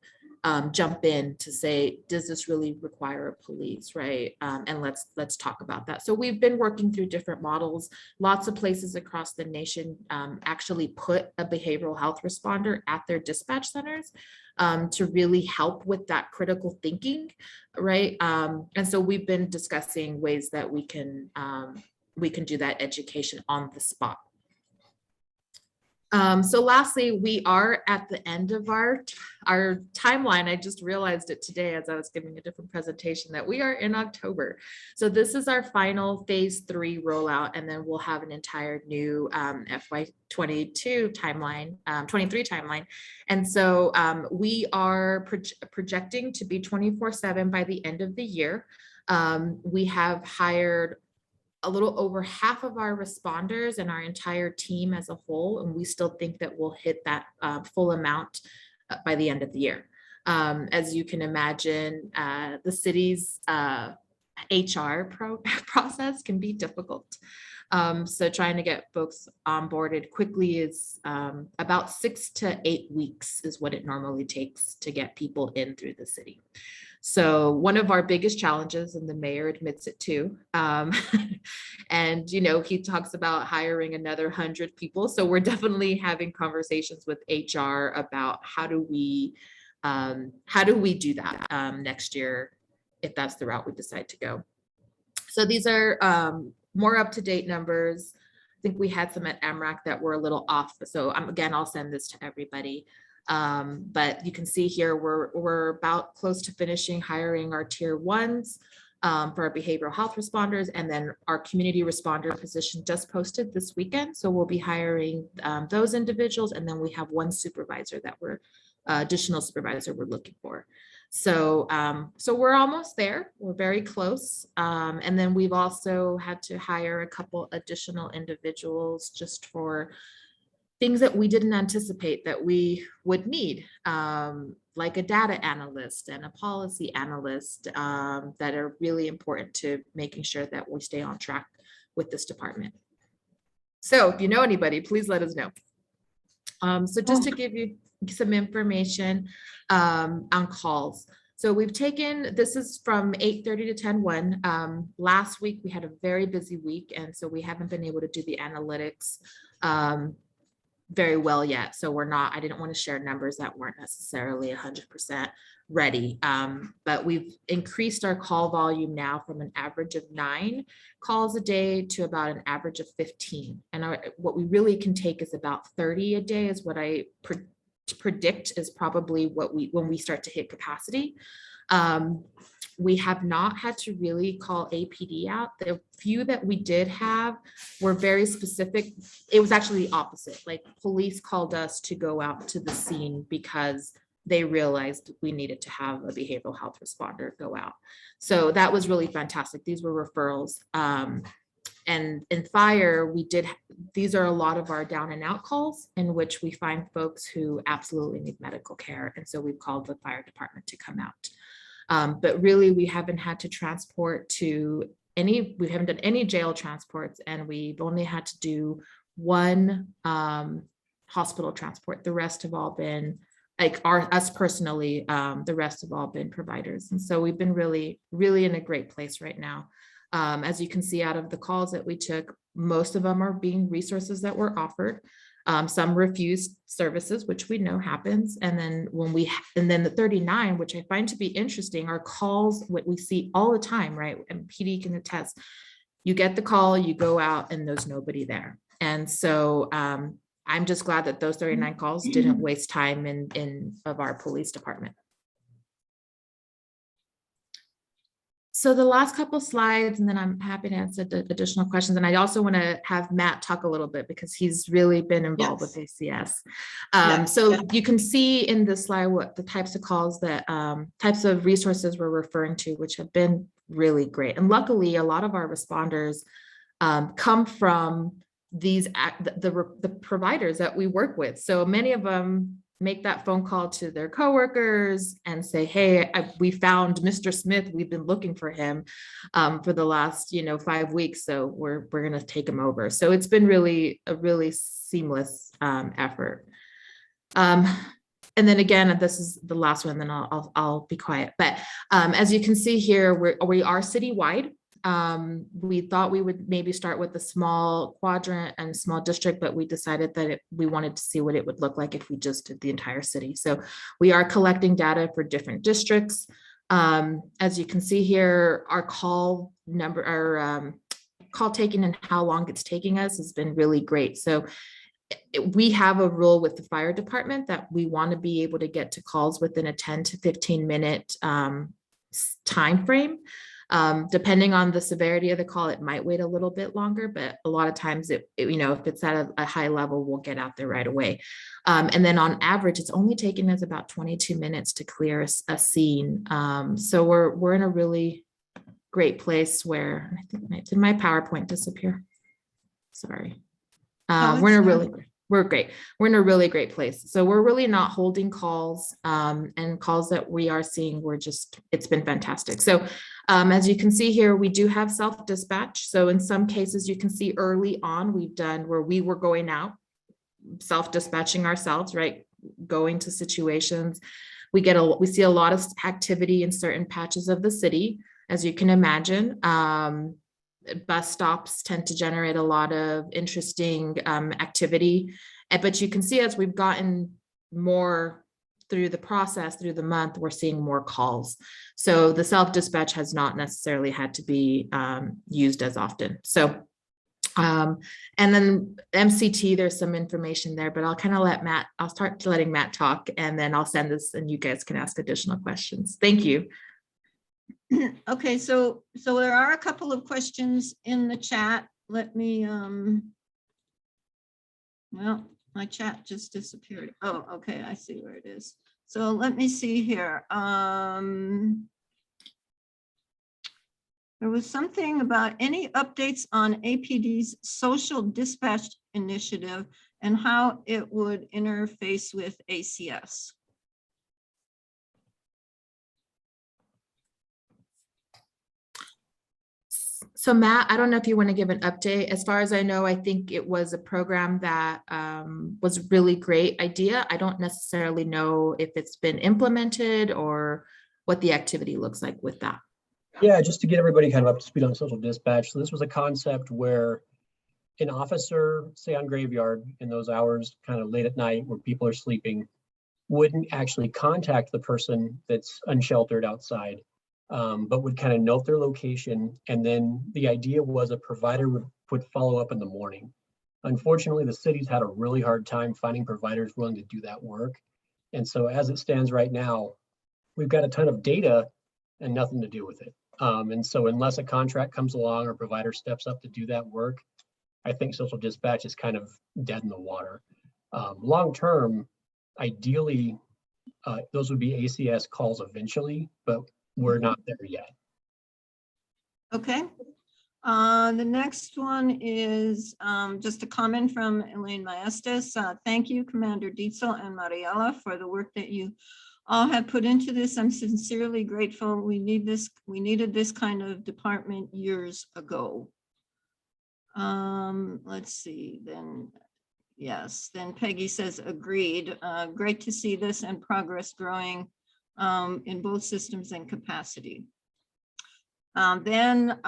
jump in to say, does this really require a police, right? And let's talk about that. So we've been working through different models. Lots of places across the nation actually put a behavioral health responder at their dispatch centers to really help with that critical thinking, right? And so we've been discussing ways that we can do that education on the spot. So lastly, we are at the end of our timeline. I just realized it today as I was giving a different presentation that we are in October. So this is our final phase 3 rollout, and then we'll have an entire new FY22 timeline, 23 timeline. And so we are projecting to be 24/7 by the end of the year. We have hired a little over half of our responders and our entire team as a whole, and we still think that we'll hit that full amount by the end of the year. As you can imagine, the city's HR process can be difficult. So trying to get folks onboarded quickly is about 6 to 8 weeks is what it normally takes to get people in through the city. So one of our biggest challenges, and the mayor admits it too, and he talks about hiring another 100 people. So we're definitely having conversations with HR about how do we do that next year, if that's the route we decide to go. So these are more up-to-date numbers. I think we had some at AMRAC that were a little off. So again, I'll send this to everybody. But you can see here, we're about close to finishing hiring our tier 1s for our behavioral health responders, and then our community responder position just posted this weekend. So we'll be hiring those individuals, and then we have one supervisor that additional supervisor we're looking for. So we're almost there. We're very close. And then we've also had to hire a couple additional individuals just for things that we didn't anticipate that we would need, like a data analyst and a policy analyst that are really important to making sure that we stay on track with this department. So if you know anybody, please let us know. So just to give you some information on calls. So we've taken, this is from 8:30 to 10:01. Last week, we had a very busy week, and so we haven't been able to do the analytics very well yet. So I didn't want to share numbers that weren't necessarily 100% ready. But we've increased our call volume now from an average of 9 calls a day to about an average of 15. And what we really can take is about 30 a day is what I predict is probably when we start to hit capacity. We have not had to really call APD out. The few that we did have were very specific. It was actually the opposite. Like police called us to go out to the scene because they realized we needed to have a behavioral health responder go out. So that was really fantastic. These were referrals. And in fire, these are a lot of our down and out calls in which we find folks who absolutely need medical care. And so we've called the fire department to come out. But really, we haven't had to transport we haven't done any jail transports, and we've only had to do one hospital transport. The rest have all been like us personally, the rest have all been providers. And so we've been really, really in a great place right now. As you can see out of the calls that we took, most of them are being resources that were offered. Some refused services, which we know happens. And then the 39, which I find to be interesting, are calls, what we see all the time, right? And PD can attest. You get the call, you go out, and there's nobody there. And so I'm just glad that those 39 calls didn't waste time of our police department. So the last couple slides, and then I'm happy to answer the additional questions. And I also want to have Matt talk a little bit because he's really been involved with ACS. So you can see in this slide what the types of calls that types of resources we're referring to, which have been really great. And luckily, a lot of our responders come from the providers that we work with. So many of them make that phone call to their coworkers and say, hey, we found Mr. Smith. We've been looking for him for the last 5 weeks. So we're going to take him over. So it's been a really seamless effort. And then again, this is the last one, then I'll be quiet. But as you can see here, we are citywide. We thought we would maybe start with a small quadrant and small district, but we decided that we wanted to see what it would look like if we just did the entire city. So we are collecting data for different districts. As you can see here, our call number, our call taking and how long it's taking us has been really great. So we have a rule with the fire department that we want to be able to get to calls within a 10 to 15 minute time frame. Depending on the severity of the call, it might wait a little bit longer, but a lot of times if it's at a high level, we'll get out there right away. And then on average, it's only taken us about 22 minutes to clear a scene. So we're in a really great place where, I think, did my PowerPoint disappear? Sorry. We're great. We're in a really great place. So we're really not holding calls, and calls that we are seeing, it's been fantastic. So as you can see here, we do have self-dispatch. So in some cases, you can see early on, we've done where we were going out, self-dispatching ourselves, right? Going to situations. We see a lot of activity in certain patches of the city, as you can imagine. Bus stops tend to generate a lot of interesting activity, but you can see as we've gotten more through the process, through the month, we're seeing more calls. So the self-dispatch has not necessarily had to be used as often. So, and then MCT, there's some information there, but I'll kind of I'll start letting Matt talk, and then I'll send this and you guys can ask additional questions. Thank you. Okay, so there are a couple of questions in the chat. Let me, well, my chat just disappeared. Oh, okay, I see where it is. So let me see here. There was something about any updates on APD's social dispatch initiative and how it would interface with ACS. So Matt, I don't know if you want to give an update. As far as I know, I think it was a program that was a really great idea. I don't necessarily know if it's been implemented or what the activity looks like with that. Yeah, just to get everybody kind of up to speed on social dispatch. So this was a concept where an officer, say on graveyard in those hours, kind of late at night where people are sleeping, wouldn't actually contact the person that's unsheltered outside. But would kind of note their location. And then the idea was a provider would follow up in the morning. Unfortunately, the city's had a really hard time finding providers willing to do that work. And so as it stands right now, we've got a ton of data and nothing to do with it. And so unless a contract comes along or provider steps up to do that work, I think social dispatch is kind of dead in the water. Long term, ideally, those would be ACS calls eventually, but we're not there yet. Okay. The next one is just a comment from Elaine Maestas. Thank you, Commander Dietzel and Mariela, for the work that you all have put into this. I'm sincerely grateful. We needed this kind of department years ago. Let's see, then Yes, then Peggy says agreed. Great to see this and progress growing in both systems and capacity. Then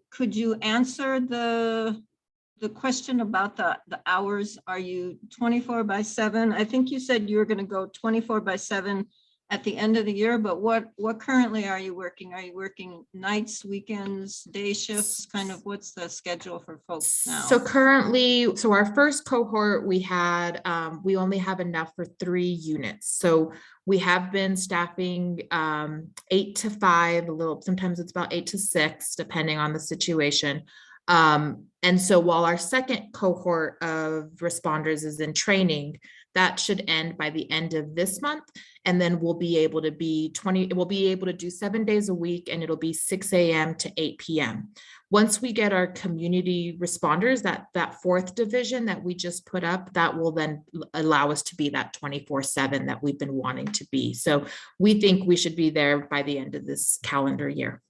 could you answer the question about the hours? Are you 24/7? I think you said you were going to go 24/7 at the end of the year, but what currently are you working? Are you working nights, weekends, day shifts? Kind of what's the schedule for folks now? So currently, so our first cohort, we had, we only have enough for 3 units. So we have been staffing 8 to 5, a little, sometimes it's about 8 to 6, depending on the situation. And so while our second cohort of responders is in training, that should end by the end of this month. And then we'll be able to be we'll be able to do 7 days a week, and it'll be 6 a.m. to 8 p.m. Once we get our community responders, that 4th division that we just put up, that will then allow us to be that 24/7 that we've been wanting to be. So we think we should be there by the end of this calendar year.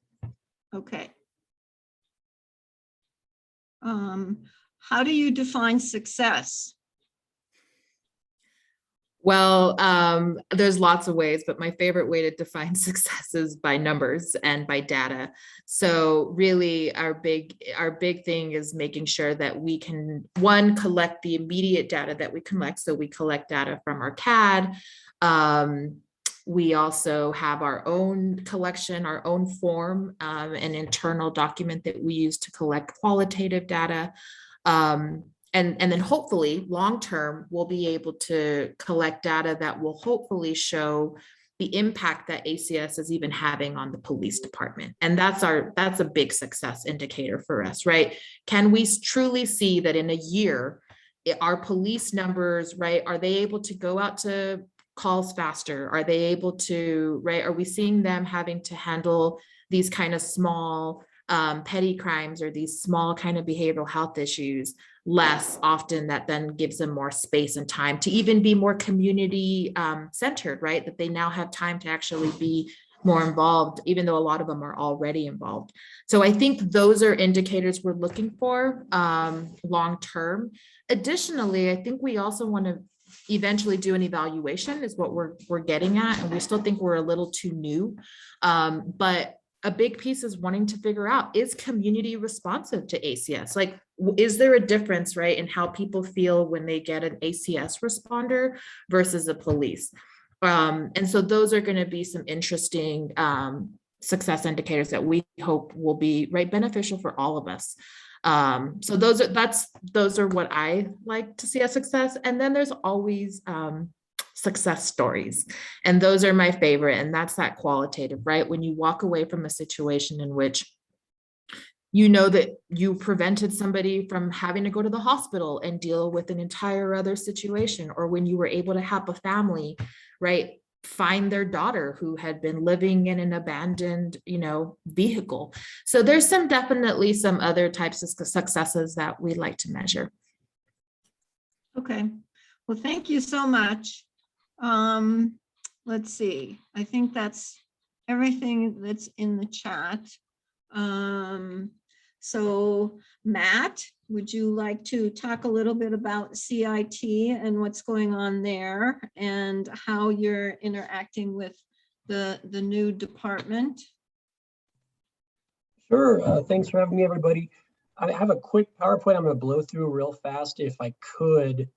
Okay. How do you define success? Well, there's lots of ways, but my favorite way to define success is by numbers and by data. So really our big thing is making sure that we can, one, collect the immediate data that we collect. So we collect data from our CAD. We also have our own collection, our own form, an internal document that we use to collect qualitative data. And then hopefully long-term, we'll be able to collect data that will hopefully show the impact that ACS is even having on the police department. And that's a big success indicator for us, right? Can we truly see that in a year, our police numbers, right, are they able to go out to calls faster? Are they able to, right? Are we seeing them having to handle these kind of small petty crimes or these small kind of behavioral health issues less often? That then gives them more space and time to even be more community centered, right? That they now have time to actually be more involved, even though a lot of them are already involved. So I think those are indicators we're looking for long-term. Additionally, I think we also want to eventually do an evaluation is what we're getting at. And we still think we're a little too new, but a big piece is wanting to figure out, is community responsive to ACS? Like, is there a difference, right, in how people feel when they get an ACS responder versus a police? And so those are going to be some interesting success indicators that we hope will be beneficial for all of us. So those are what I like to see as success. And then there's always success stories. And those are my favorite. And that's that qualitative, right? When you walk away from a situation in which you know that you prevented somebody from having to go to the hospital and deal with an entire other situation, or when you were able to help a family, right, find their daughter who had been living in an abandoned, vehicle. So there's definitely some other types of successes that we like to measure. Okay, well, thank you so much. Let's see, I think that's everything that's in the chat. So Matt, would you like to talk a little bit about CIT and what's going on there and how you're interacting with the new department? Sure. Thanks for having me, everybody. I have a quick PowerPoint I'm going to blow through real fast if I could,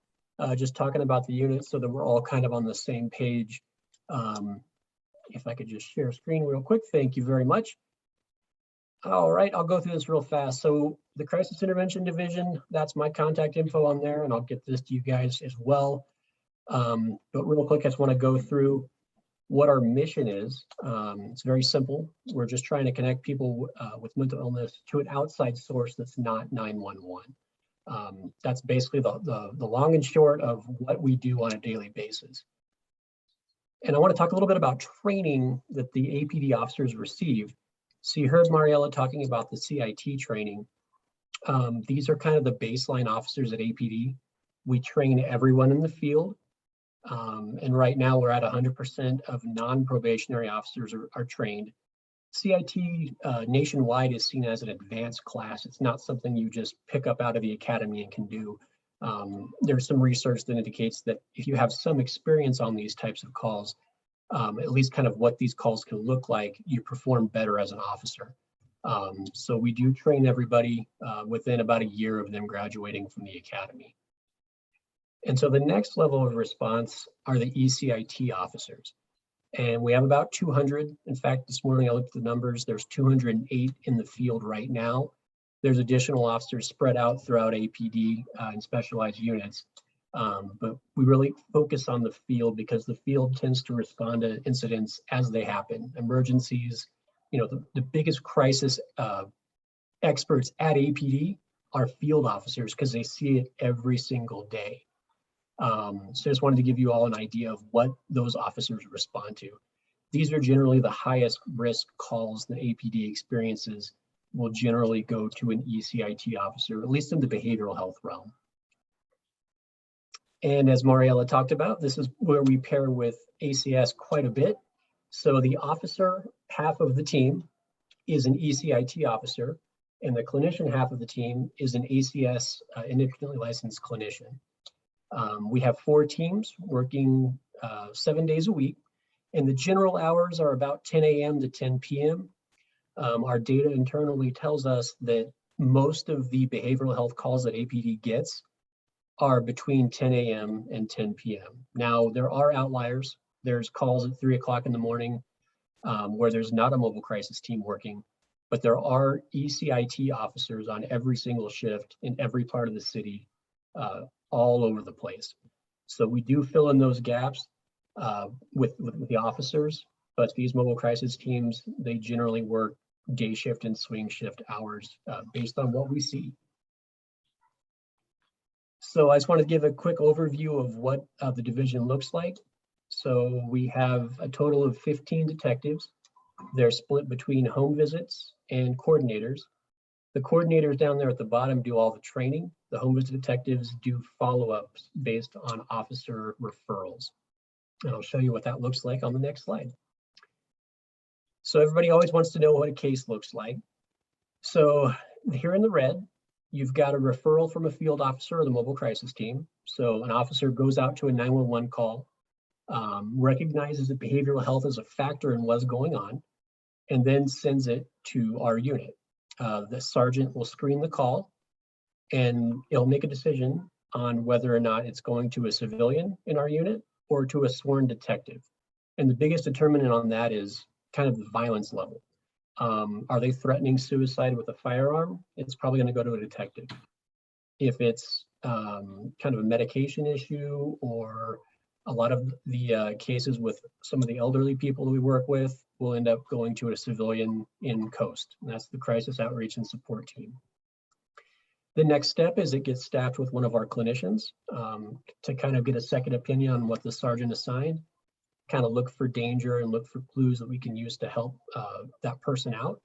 just talking about the units so that we're all kind of on the same page. If I could just share screen real quick. Thank you very much. All right, I'll go through this real fast. So the Crisis Intervention Division, that's my contact info on there, and I'll get this to you guys as well. But real quick, I just want to go through what our mission is. It's very simple. We're just trying to connect people with mental illness to an outside source that's not 911. That's basically the long and short of what we do on a daily basis. And I want to talk a little bit about training that the APD officers receive. So you heard Mariela talking about the CIT training. These are kind of the baseline officers at APD. We train everyone in the field. And right now we're at 100% of non-probationary officers are trained. CIT nationwide is seen as an advanced class. It's not something you just pick up out of the academy and can do. There's some research that indicates that if you have some experience on these types of calls, at least kind of what these calls can look like, you perform better as an officer. So we do train everybody within about a year of them graduating from the academy. And so the next level of response are the ECIT officers. And we have about 200. In fact, this morning I looked at the numbers, there's 208 in the field right now. There's additional officers spread out throughout APD and specialized units. But we really focus on the field because the field tends to respond to incidents as they happen. Emergencies, you know, the biggest crisis experts at APD are field officers because they see it every single day. So I just wanted to give you all an idea of what those officers respond to. These are generally the highest risk calls that APD experiences will generally go to an ECIT officer, at least in the behavioral health realm. And as Mariela talked about, this is where we pair with ACS quite a bit. So the officer half of the team is an ECIT officer, and the clinician half of the team is an ACS independently licensed clinician. We have 4 teams working 7 days a week, and the general hours are about 10 a.m. to 10 p.m. Our data internally tells us that most of the behavioral health calls that APD gets are between 10 a.m. and 10 p.m. Now, there are outliers. There's calls at 3 o'clock in the morning where there's not a mobile crisis team working, but there are ECIT officers on every single shift in every part of the city, all over the place. So we do fill in those gaps with the officers, but these mobile crisis teams, they generally work day shift and swing shift hours based on what we see. So I just want to give a quick overview of what the division looks like. So we have a total of 15 detectives. They're split between home visits and coordinators. The coordinators down there at the bottom do all the training. The home visit detectives do follow-ups based on officer referrals. And I'll show you what that looks like on the next slide. So everybody always wants to know what a case looks like. So here in the red, you've got a referral from a field officer or the mobile crisis team. So an officer goes out to a 911 call, recognizes that behavioral health is a factor in what's going on, and then sends it to our unit. The sergeant will screen the call, and it'll make a decision on whether or not it's going to a civilian in our unit or to a sworn detective. And the biggest determinant on that is kind of the violence level. Are they threatening suicide with a firearm? It's probably going to go to a detective. If it's kind of a medication issue, or a lot of the cases with some of the elderly people that we work with, will end up going to a civilian in Coast. And that's the Crisis Outreach and Support Team. The next step is it gets staffed with one of our clinicians to kind of get a second opinion on what the sergeant assigned, kind of look for danger and look for clues that we can use to help that person out.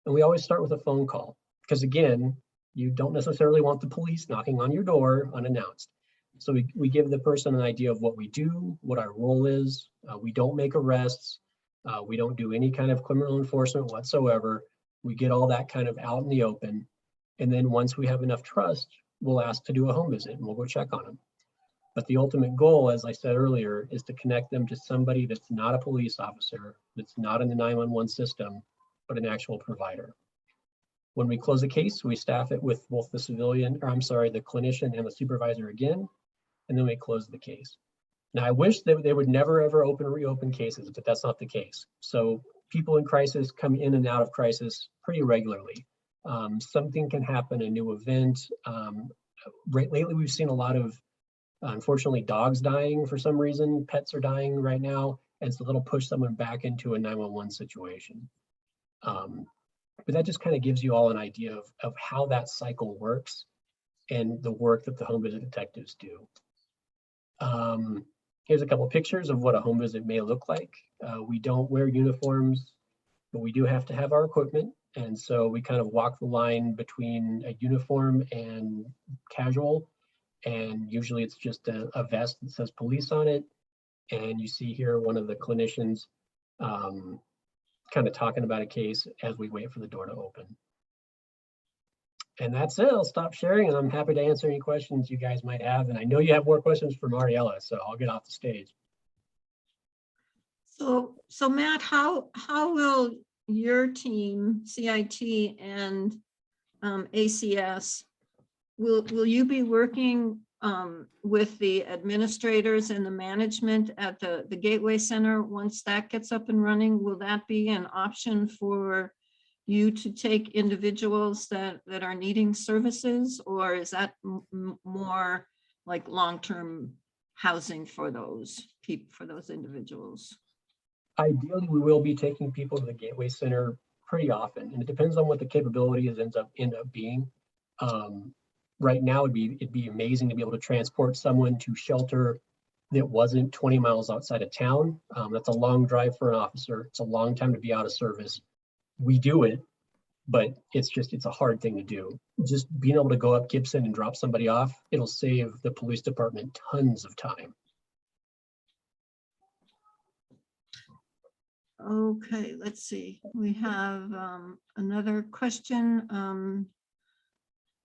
And we always start with a phone call, because again, you don't necessarily want the police knocking on your door unannounced. So we give the person an idea of what we do, what our role is. We don't make arrests. We don't do any kind of criminal enforcement whatsoever. We get all that kind of out in the open. And then once we have enough trust, we'll ask to do a home visit and we'll go check on them. But the ultimate goal, as I said earlier, is to connect them to somebody that's not a police officer, that's not in the 911 system, but an actual provider. When we close a case, we staff it with both the the clinician and the supervisor again, and then we close the case. Now, I wish that they would never ever reopen cases, but that's not the case. So people in crisis come in and out of crisis pretty regularly. Something can happen, a new event. Lately, we've seen a lot of, unfortunately, dogs dying for some reason. Pets are dying right now, and so it'll push someone back into a 911 situation. But that just kind of gives you all an idea of how that cycle works and the work that the home visit detectives do. Here's a couple of pictures of what a home visit may look like. We don't wear uniforms, but we do have to have our equipment. And so we kind of walk the line between a uniform and casual. And usually it's just a vest that says police on it. And you see here one of the clinicians kind of talking about a case as we wait for the door to open. And that's it. I'll stop sharing, and I'm happy to answer any questions you guys might have. And I know you have more questions for Mariela, so I'll get off the stage. So Matt, how will your team, CIT and ACS, will you be working with the administrators and the management at the Gateway Center once that gets up and running? Will that be an option for you to take individuals that are needing services, or is that more like long-term housing for those people, for those individuals? Ideally, we will be taking people to the Gateway Center pretty often, and it depends on what the capabilities end up being. Right now, it'd be amazing to be able to transport someone to shelter that wasn't 20 miles outside of town. That's a long drive for an officer. It's a long time to be out of service. We do it, but it's a hard thing to do. Just being able to go up Gibson and drop somebody off, it'll save the police department tons of time. Okay, let's see. We have another question.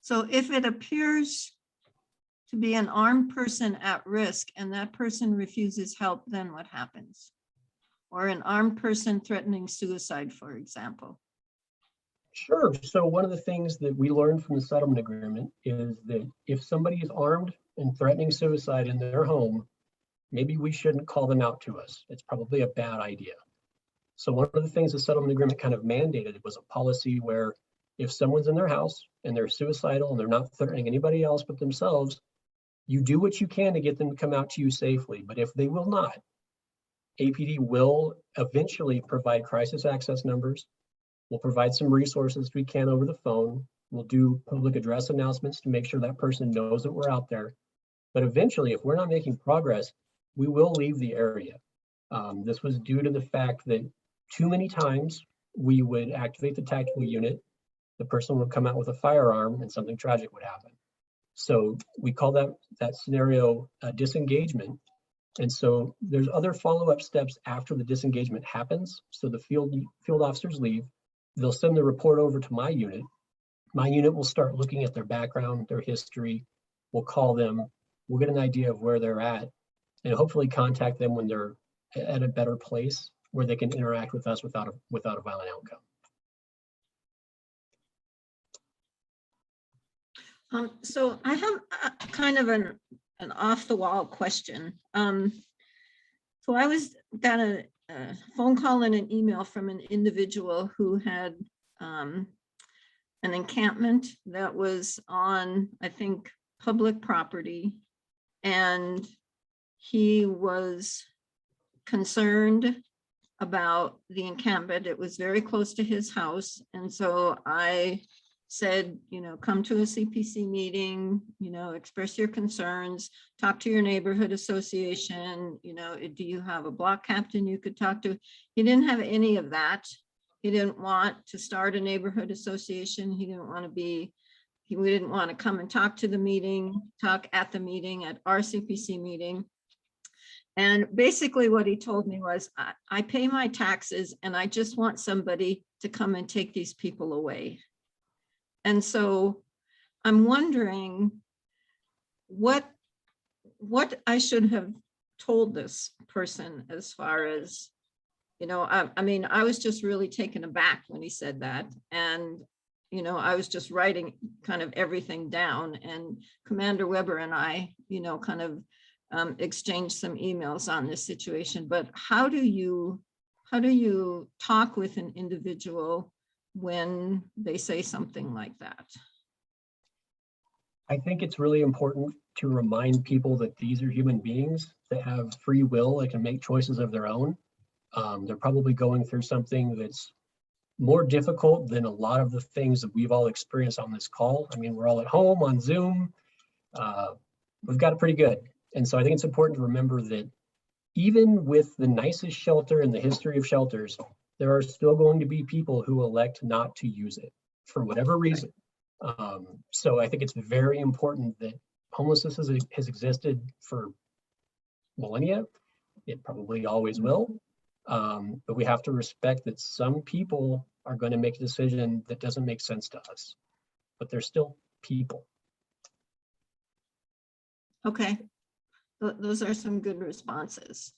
So if it appears to be an armed person at risk and that person refuses help, then what happens? Or an armed person threatening suicide, for example. Sure. So one of the things that we learned from the settlement agreement is that if somebody is armed and threatening suicide in their home, maybe we shouldn't call them out to us. It's probably a bad idea. So one of the things the settlement agreement kind of mandated was a policy where if someone's in their house and they're suicidal and they're not threatening anybody else but themselves, you do what you can to get them to come out to you safely. But if they will not, APD will eventually provide crisis access numbers. We'll provide some resources we can over the phone. We'll do public address announcements to make sure that person knows that we're out there. But eventually, if we're not making progress, we will leave the area. This was due to the fact that too many times we would activate the tactical unit, the person would come out with a firearm and something tragic would happen. So we call that scenario disengagement. And so there's other follow-up steps after the disengagement happens. So the field officers leave, they'll send the report over to my unit. My unit will start looking at their background, their history. We'll call them, we'll get an idea of where they're at, and hopefully contact them when they're at a better place where they can interact with us without a violent outcome. So I have kind of an off-the-wall question. So I got a phone call and an email from an individual who had an encampment that was on, I think, public property, and he was concerned about the encampment. It was very close to his house, and so I said, come to a CPC meeting, express your concerns, talk to your neighborhood association, do you have a block captain you could talk to? He didn't have any of that. He didn't want to start a neighborhood association. He didn't want to come and talk at the meeting, at our CPC meeting. And basically what he told me was, I pay my taxes and I just want somebody to come and take these people away. And so I'm wondering what I should have told this person as far as, I mean, I was just really taken aback when he said that. And, I was just writing kind of everything down, and Commander Weber and I, kind of exchanged some emails on this situation. But how do you talk with an individual when they say something like that? I think it's really important to remind people that these are human beings that have free will, they can make choices of their own. They're probably going through something that's more difficult than a lot of the things that we've all experienced on this call. I mean, we're all at home on Zoom. We've got it pretty good. And so I think it's important to remember that even with the nicest shelter in the history of shelters, there are still going to be people who elect not to use it for whatever reason. So I think it's very important that homelessness has existed for millennia. It probably always will. But we have to respect that some people are going to make a decision that doesn't make sense to us. but they're still people. Okay. Those are some good responses.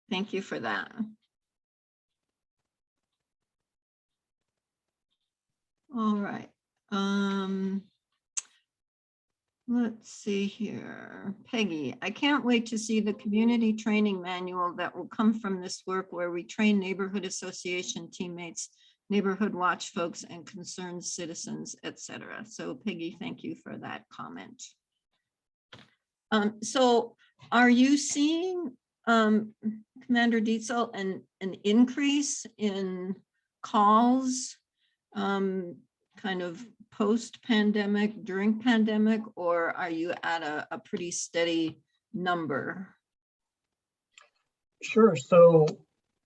Thank you for that. All right. Let's see here. Peggy, I can't wait to see the community training manual that will come from this work, where we train neighborhood association teammates, neighborhood watch folks, and concerned citizens, etc. So Peggy, thank you for that comment. So are you seeing, Commander Dietzel, an increase in calls kind of post-pandemic, during pandemic, or are you at a pretty steady number? Sure. So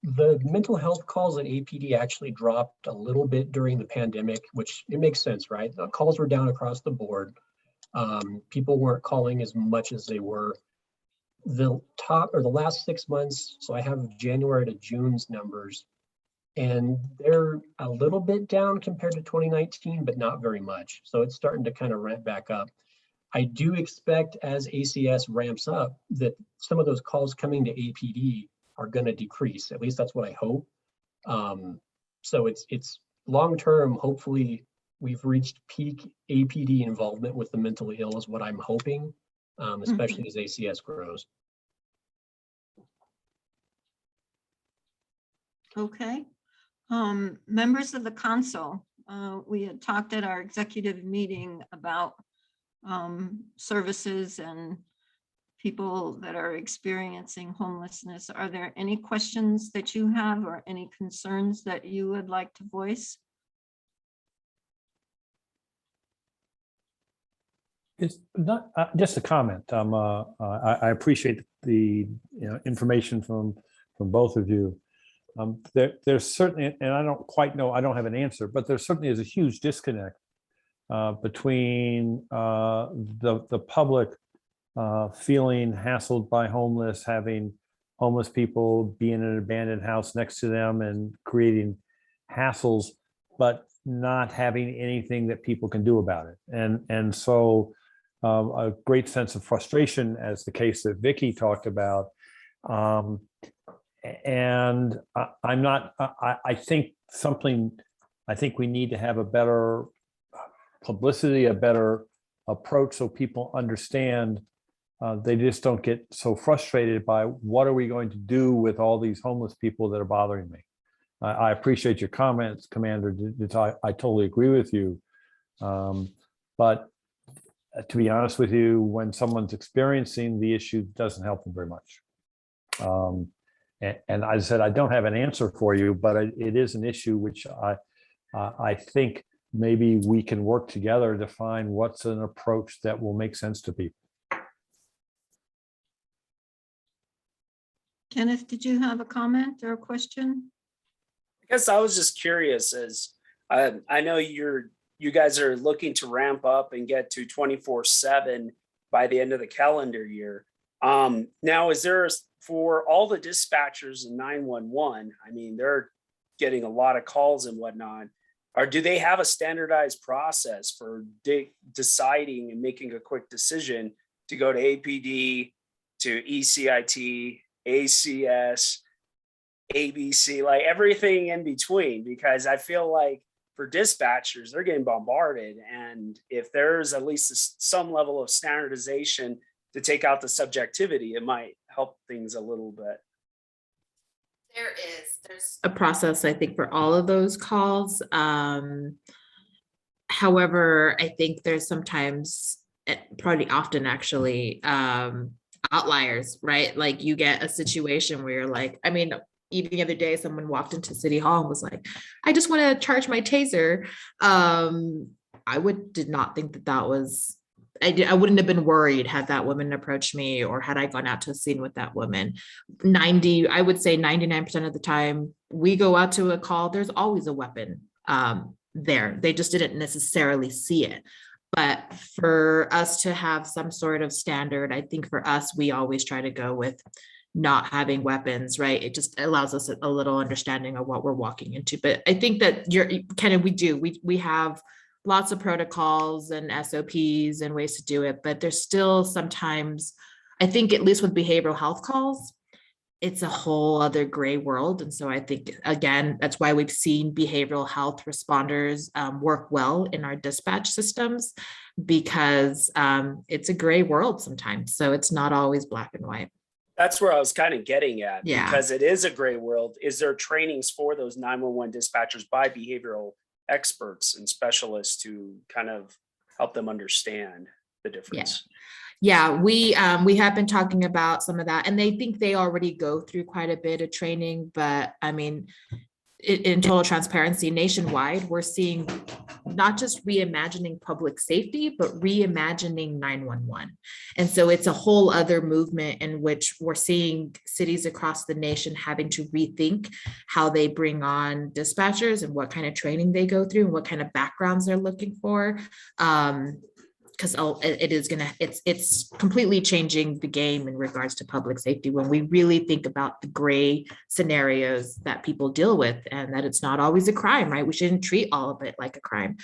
the mental health calls at APD actually dropped a little bit during the pandemic, which it makes sense, right? The calls were down across the board. People weren't calling as much as they were. The last 6 months, so I have January to June's numbers, and they're a little bit down compared to 2019, but not very much. So it's starting to kind of ramp back up. I do expect as ACS ramps up that some of those calls coming to APD are going to decrease. At least that's what I hope. So it's long term. Hopefully we've reached peak APD involvement with the mentally ill is what I'm hoping, especially as ACS grows. Okay. Members of the council, we had talked at our executive meeting about services and people that are experiencing homelessness. Are there any questions that you have or any concerns that you would like to voice? It's not just a comment. I appreciate the information from both of you. There's certainly, and I don't quite know, I don't have an answer, but there certainly is a huge disconnect between the public feeling hassled by homeless, having homeless people be in an abandoned house next to them and creating hassles, but not having anything that people can do about it. And so a great sense of frustration, as the case that Vicki talked about. And I think we need to have a better publicity, a better approach, so people understand they just don't get so frustrated by what are we going to do with all these homeless people that are bothering me. I appreciate your comments, Commander. I totally agree with you. But to be honest with you, when someone's experiencing the issue, it doesn't help them very much. And I said, I don't have an answer for you, but it is an issue which I think maybe we can work together to find what's an approach that will make sense to people. Kenneth, did you have a comment or a question? I guess I was just curious, as I know you guys are looking to ramp up and get to 24/7 by the end of the calendar year. Now, is there, for all the dispatchers in 911, I mean, they're getting a lot of calls and whatnot, or do they have a standardized process for deciding and making a quick decision to go to APD, to ECIT, ACS, ABC, like everything in between? Because I feel like for dispatchers, they're getting bombarded. And if there's at least some level of standardization to take out the subjectivity, it might help things a little bit. There's a process, I think, for all of those calls. However, I think there's sometimes, probably often actually, outliers, right? Like you get a situation where you're like, I mean, even the other day, someone walked into City Hall and was like, I just want to charge my taser. I did not think that was, I wouldn't have been worried had that woman approached me or had I gone out to a scene with that woman. I would say 99% of the time we go out to a call, there's always a weapon there. They just didn't necessarily see it. But for us to have some sort of standard, I think for us, we always try to go with not having weapons, right? It just allows us a little understanding of what we're walking into. But I think that we have lots of protocols and SOPs and ways to do it, but there's still sometimes, I think at least with behavioral health calls, it's a whole other gray world. And so I think, again, that's why we've seen behavioral health responders work well in our dispatch systems, because it's a gray world sometimes. So it's not always black and white. That's where I was kind of getting at, Yeah. because it is a gray world. Is there trainings for those 911 dispatchers by behavioral experts and specialists to kind of help them understand the difference? Yeah, we have been talking about some of that, and they think they already go through quite a bit of training, but I mean, in total transparency, nationwide, we're seeing not just reimagining public safety, but reimagining 911. And so it's a whole other movement in which we're seeing cities across the nation having to rethink how they bring on dispatchers and what kind of training they go through and what kind of backgrounds they're looking for. Because it's completely changing the game in regards to public safety when we really think about the gray scenarios that people deal with, and that it's not always a crime, right? We shouldn't treat all of it like a crime.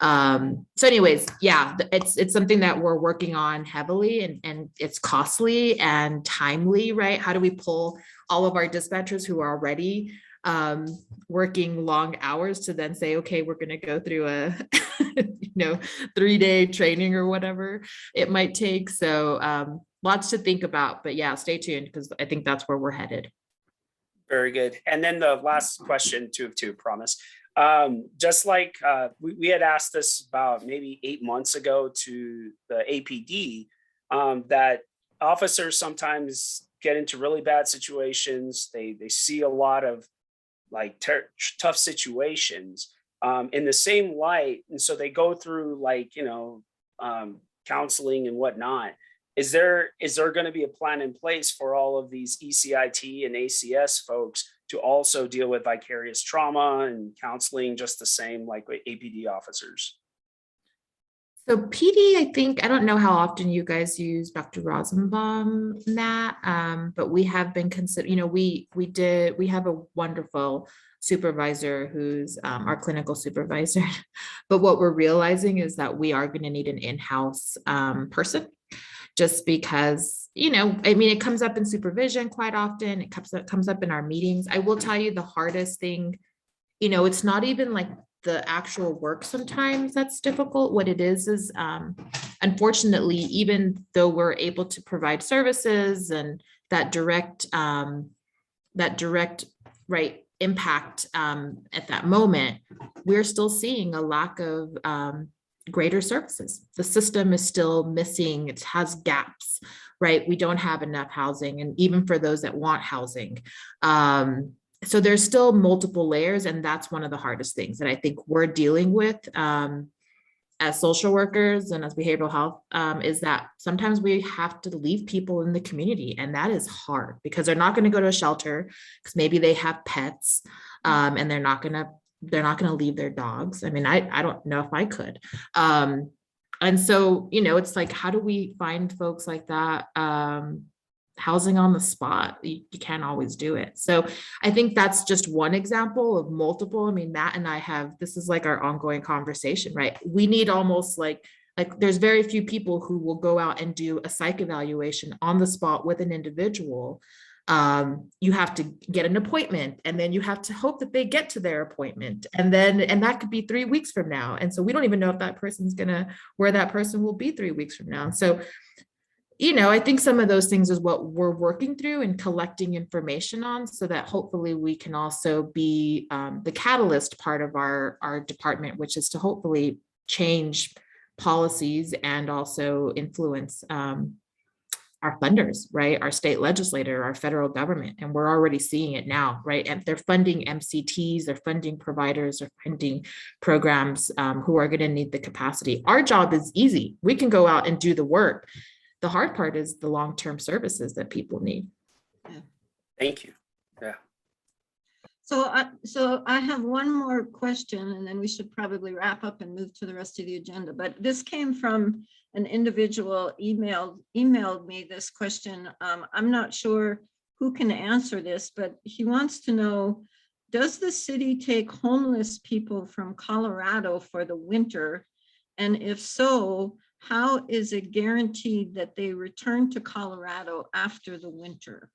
So anyways, yeah, it's something that we're working on heavily, and it's costly and timely, right? How do we pull all of our dispatchers who are already working long hours to then say, okay, we're going to go through a 3-day training or whatever it might take. So lots to think about, but yeah, stay tuned, because I think that's where we're headed. Very good. And then the last question, 2 of 2, promise. Just like we had asked this about maybe 8 months ago to the APD, that officers sometimes get into really bad situations. They see a lot of like tough situations in the same light. And so they go through counseling and whatnot. Is there going to be a plan in place for all of these ECIT and ACS folks to also deal with vicarious trauma and counseling just the same like with APD officers? So PD, I think, I don't know how often you guys use Dr. Rosenbaum in that, but we have been considering, we have a wonderful supervisor who's our clinical supervisor, but what we're realizing is that we are going to need an in-house person, just because, it comes up in supervision quite often. It comes up in our meetings. I will tell you the hardest thing, it's not even like the actual work sometimes that's difficult. What it is unfortunately, even though we're able to provide services and that direct right impact at that moment, we're still seeing a lack of greater services. The system is still missing, it has gaps, right? We don't have enough housing, and even for those that want housing. So there's still multiple layers, and that's one of the hardest things that I think we're dealing with as social workers and as behavioral health, is that sometimes we have to leave people in the community, and that is hard because they're not going to go to a shelter because maybe they have pets, and they're not going to leave their dogs. I mean, I don't know if I could. And so, it's like, how do we find folks like that? Housing on the spot, you can't always do it. So I think that's just one example of multiple. I mean, Matt and I this is like our ongoing conversation, right? We need almost like there's very few people who will go out and do a psych evaluation on the spot with an individual. You have to get an appointment, and then you have to hope that they get to their appointment. And that could be 3 weeks from now. And so we don't even know if that person's where that person will be 3 weeks from now. So I think some of those things is what we're working through and collecting information on, so that hopefully we can also be the catalyst part of our department, which is to hopefully change policies and also influence our funders, right? Our state legislator, our federal government, and we're already seeing it now, right? And they're funding MCTs, they're funding providers, they're funding programs who are going to need the capacity. Our job is easy. We can go out and do the work. The hard part is the long-term services that people need. Thank you. Yeah. So I have one more question, and then we should probably wrap up and move to the rest of the agenda. But this came from an individual emailed me this question. I'm not sure who can answer this, but he wants to know, does the city take homeless people from Colorado for the winter And if so, how is it guaranteed that they return to Colorado after the winter?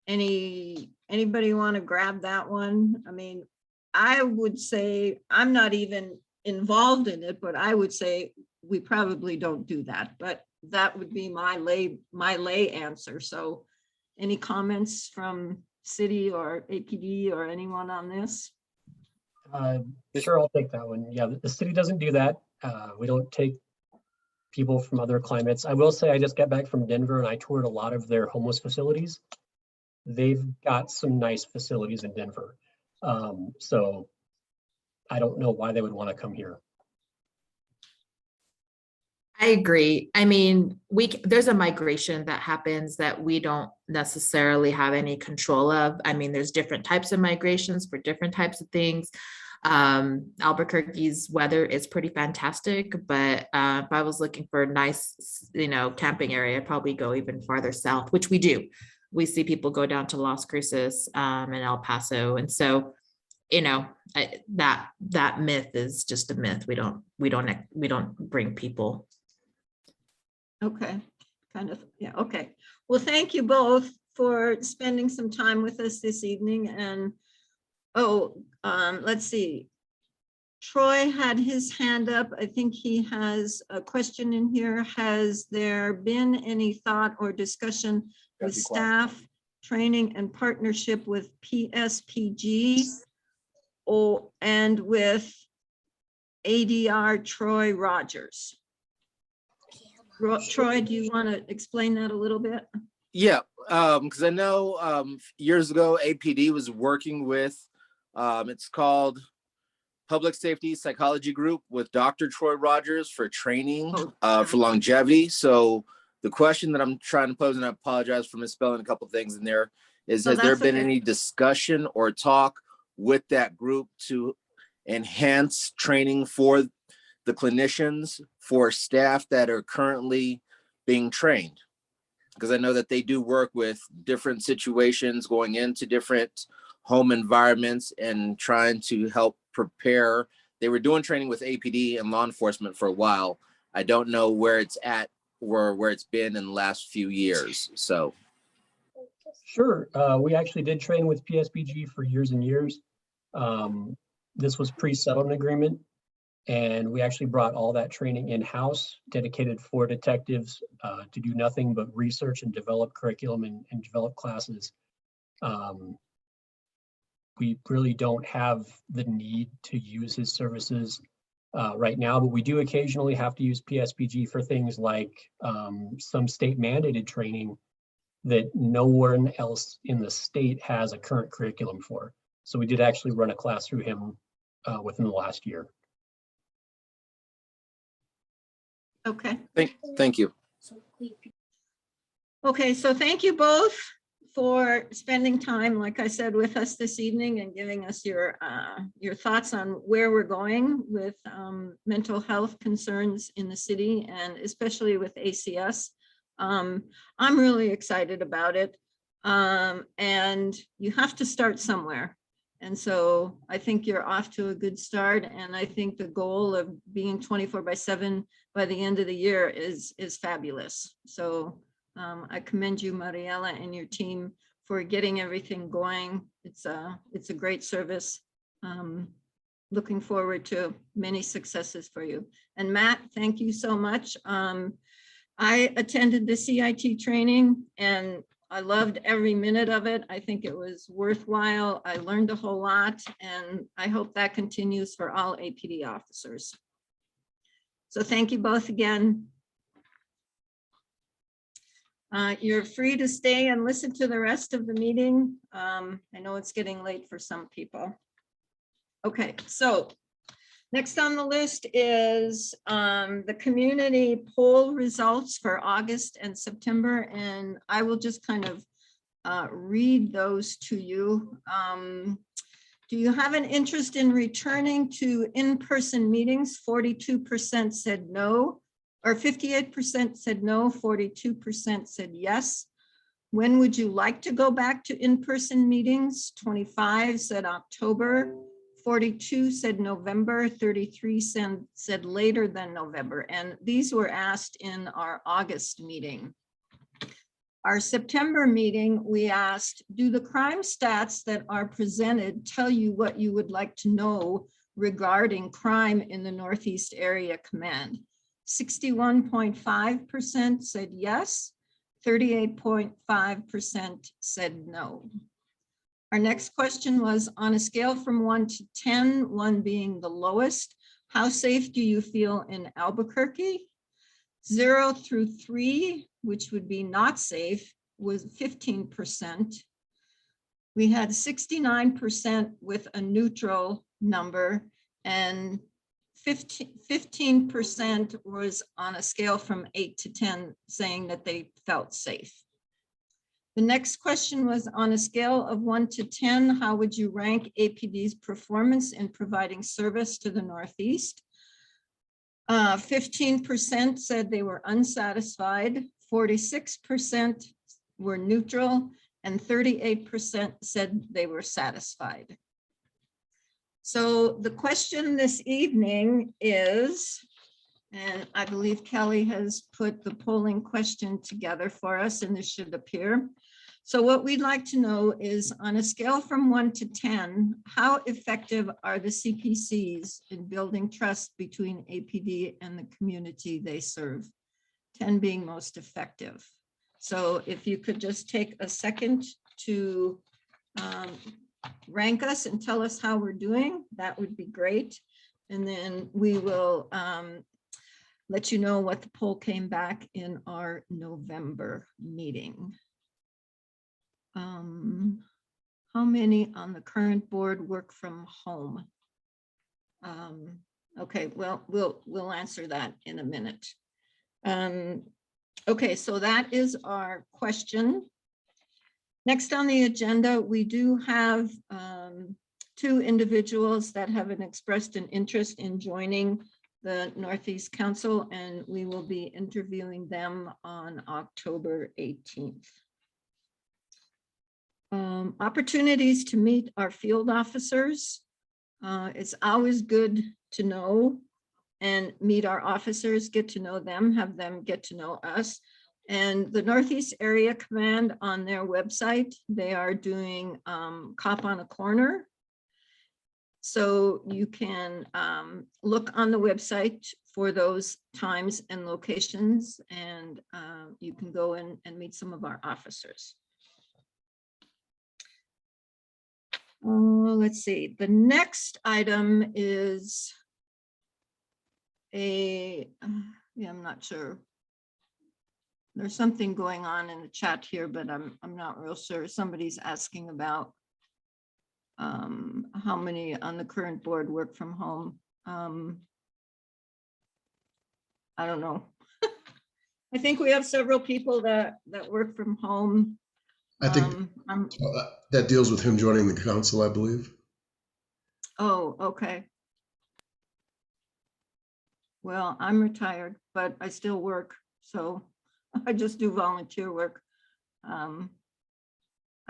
Anybody want to grab that one? I mean, I would say, I'm not even involved in it, but I would say we probably don't do that, but that would be my lay answer. So any comments from city or APD or anyone on this? Sure, I'll take that one. Yeah, the city doesn't do that. We don't take people from other climates. I will say I just got back from Denver and I toured a lot of their homeless facilities. They've got some nice facilities in Denver. So I don't know why they would want to come here. I agree. I mean, there's a migration that happens that we don't necessarily have any control of. I mean, there's different types of migrations for different types of things. Albuquerque's weather is pretty fantastic, but if I was looking for a nice, camping area, I'd probably go even farther south, which we do. We see people go down to Las Cruces and El Paso. And so, that myth is just a myth. We don't bring people. Okay, yeah, okay. Well, thank you both for spending some time with us this evening. And let's see. Troy had his hand up. I think he has a question in here. Has there been any thought or discussion with staff, training and partnership with PSPG and with ADR Troy Rogers? Troy, do you want to explain that a little bit? Yeah, because I know years ago APD was working with, it's called Public Safety Psychology Group with Dr. Troy Rogers for training for longevity. So the question that I'm trying to pose, and I apologize for misspelling a couple of things in there, is has there been any discussion or talk with that group to enhance training for the clinicians, for staff that are currently being trained? Because I know that they do work with different situations, going into different home environments and trying to help prepare. They were doing training with APD and law enforcement for a while. I don't know where it's at or where it's been in the last few years. So. Sure. We actually did train with PSPG for years and years. This was pre-settlement agreement. And we actually brought all that training in-house, dedicated for detectives to do nothing but research and develop curriculum and develop classes. We really don't have the need to use his services right now, but we do occasionally have to use PSPG for things like some state mandated training that no one else in the state has a current curriculum for. So we did actually run a class through him within the last year. Okay. Thank you. Okay, so thank you both for spending time, like I said, with us this evening and giving us your thoughts on where we're going with mental health concerns in the city and especially with ACS. I'm really excited about it. And you have to start somewhere. And so I think you're off to a good start. And I think the goal of being 24/7 by the end of the year is fabulous. So I commend you, Mariela, and your team for getting everything going. It's a great service. Looking forward to many successes for you. And Matt, thank you so much. I attended the CIT training and I loved every minute of it. I think it was worthwhile. I learned a whole lot and I hope that continues for all APD officers. So thank you both again. You're free to stay and listen to the rest of the meeting. I know it's getting late for some people. Okay, so next on the list is the community poll results for August and September, and I will just kind of read those to you. Do you have an interest in returning to in-person meetings? 42% said no, or 58% said no, 42% said yes. When would you like to go back to in-person meetings? 25 said October, 42 said November, 33 said later than November, and these were asked in our August meeting. Our September meeting, we asked, do the crime stats that are presented tell you what you would like to know regarding crime in the Northeast Area Command? 61.5% said yes, 38.5% said no. Our next question was, on a scale from 1 to 10, 1 being the lowest, how safe do you feel in Albuquerque? 0 through 3, which would be not safe, was 15%. We had 69% with a neutral number, and 15% was on a scale from 8 to 10, saying that they felt safe. The next question was, on a scale of 1 to 10, how would you rank APD's performance in providing service to the Northeast? 15% said they were unsatisfied, 46% were neutral, and 38% said they were satisfied. So the question this evening is, and I believe Kelly has put the polling question together for us, and this should appear. So what we'd like to know is, on a scale from 1 to 10, how effective are the CPCs in building trust between APD and the community they serve? 10 being most effective. So if you could just take a second to rank us and tell us how we're doing, that would be great. And then we will let you know what the poll came back in our November meeting. How many on the current board work from home? Okay, well, we'll answer that in a minute. Okay, so that is our question. Next on the agenda, we do have 2 individuals that have expressed an interest in joining the Northeast Council, and we will be interviewing them on October 18th. Opportunities to meet our field officers. It's always good to know and meet our officers, get to know them, have them get to know us. And the Northeast Area Command, on their website, they are doing Cop on a Corner. So you can look on the website for those times and locations, and you can go in and meet some of our officers. Let's see, the next item is I'm not sure. There's something going on in the chat here, but I'm not real sure. Somebody's asking about how many on the current board work from home. I don't know. I think we have several people that work from home. I think that deals with him joining the council, I believe. Oh, okay. Well, I'm retired, but I still work, so I just do volunteer work. I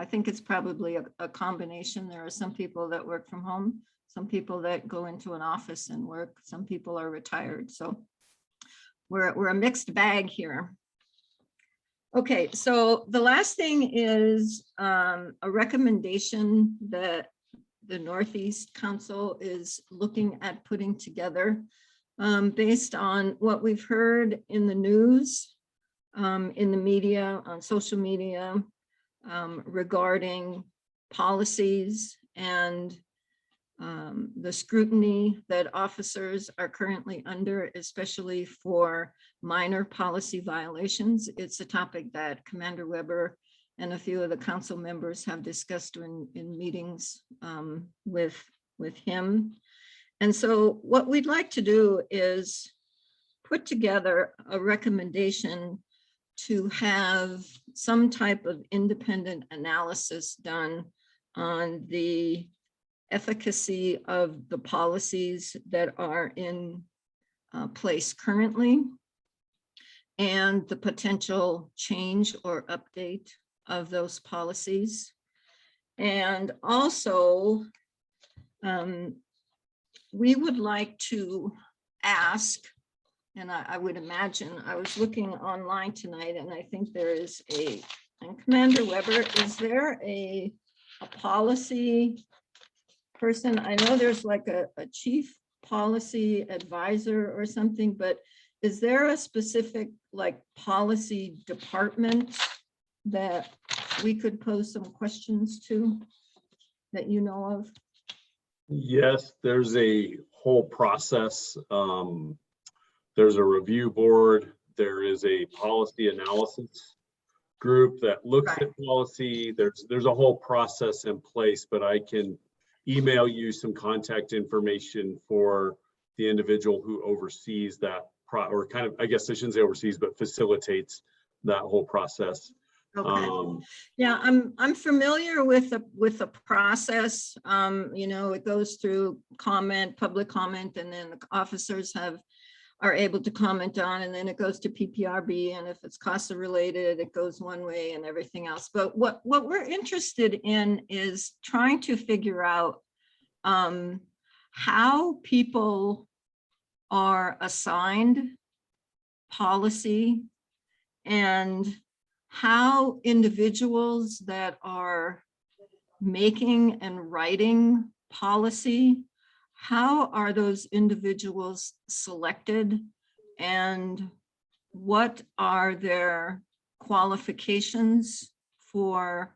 think it's probably a combination. There are some people that work from home, some people that go into an office and work, some people are retired. So we're a mixed bag here. Okay, so the last thing is a recommendation that the Northeast Council is looking at putting together based on what we've heard in the news, in the media, on social media, regarding policies and the scrutiny that officers are currently under, especially for minor policy violations. It's a topic that Commander Weber and a few of the council members have discussed in meetings with him. And so what we'd like to do is put together a recommendation to have some type of independent analysis done on the efficacy of the policies that are in place currently and the potential change or update of those policies. And also we would like to ask, and I would imagine, I was looking online tonight and I think there is and Commander Weber, is there a policy person? I know there's like a chief policy advisor or something, but is there a specific like policy department that we could pose some questions to that you know of? Yes, there's a whole process. There's a review board. There is a policy analysis group that looks at policy. There's a whole process in place, but I can email you some contact information for the individual who oversees that or kind of, I guess I shouldn't say oversees, but facilitates that whole process. Okay. Yeah, I'm familiar with the process. You know, it goes through public comment, and then the officers are able to comment on, and then it goes to PPRB, and if it's CASA related, it goes one way and everything else. But what we're interested in is trying to figure out how people are assigned policy and how individuals that are making and writing policy, how are those individuals selected, and what are their qualifications for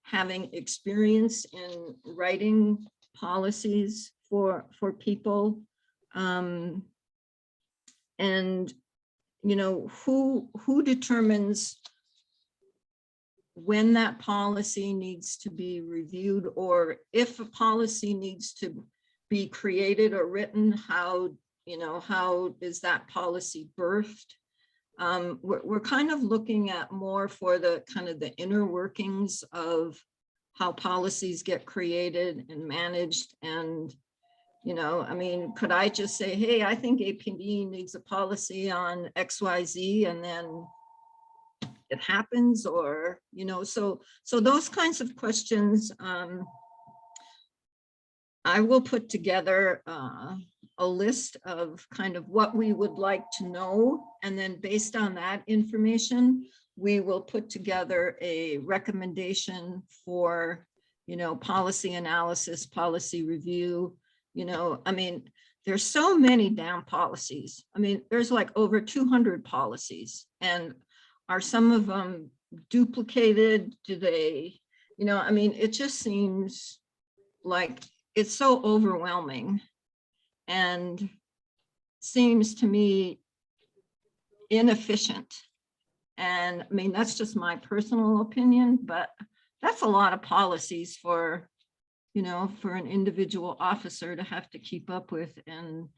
having experience in writing policies for people, and you know, who determines when that policy needs to be reviewed, or if a policy needs to be created or written, how is that policy birthed? We're kind of looking at more for the kind of the inner workings of how policies get created and managed. And, you know, I mean, could I just say, hey, I think APD needs a policy on XYZ, and then it happens? Or, you know, so those kinds of questions. I will put together a list of kind of what we would like to know, and then based on that information, we will put together a recommendation for, you know, policy analysis, policy review. You know, I mean, there's so many damn policies. I mean, there's like over 200 policies, and are some of them duplicated? Do they, you know, I mean, it just seems like it's so overwhelming and seems to me inefficient. And I mean, that's just my personal opinion, but that's a lot of policies for, you know, for an individual officer to have to keep up with. And,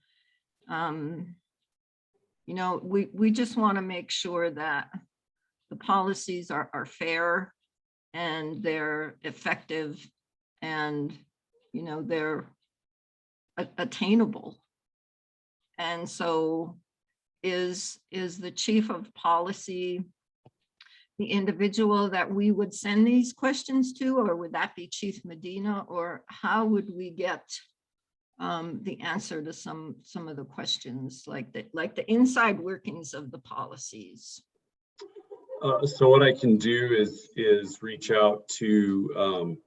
you know, we just want to make sure that the policies are fair and they're effective and, you know, they're attainable. And so is the chief of policy the individual that we would send these questions to, or would that be Chief Medina, or how would we get the answer to some of the questions, like the inside workings of the policies? So what I can do is reach out to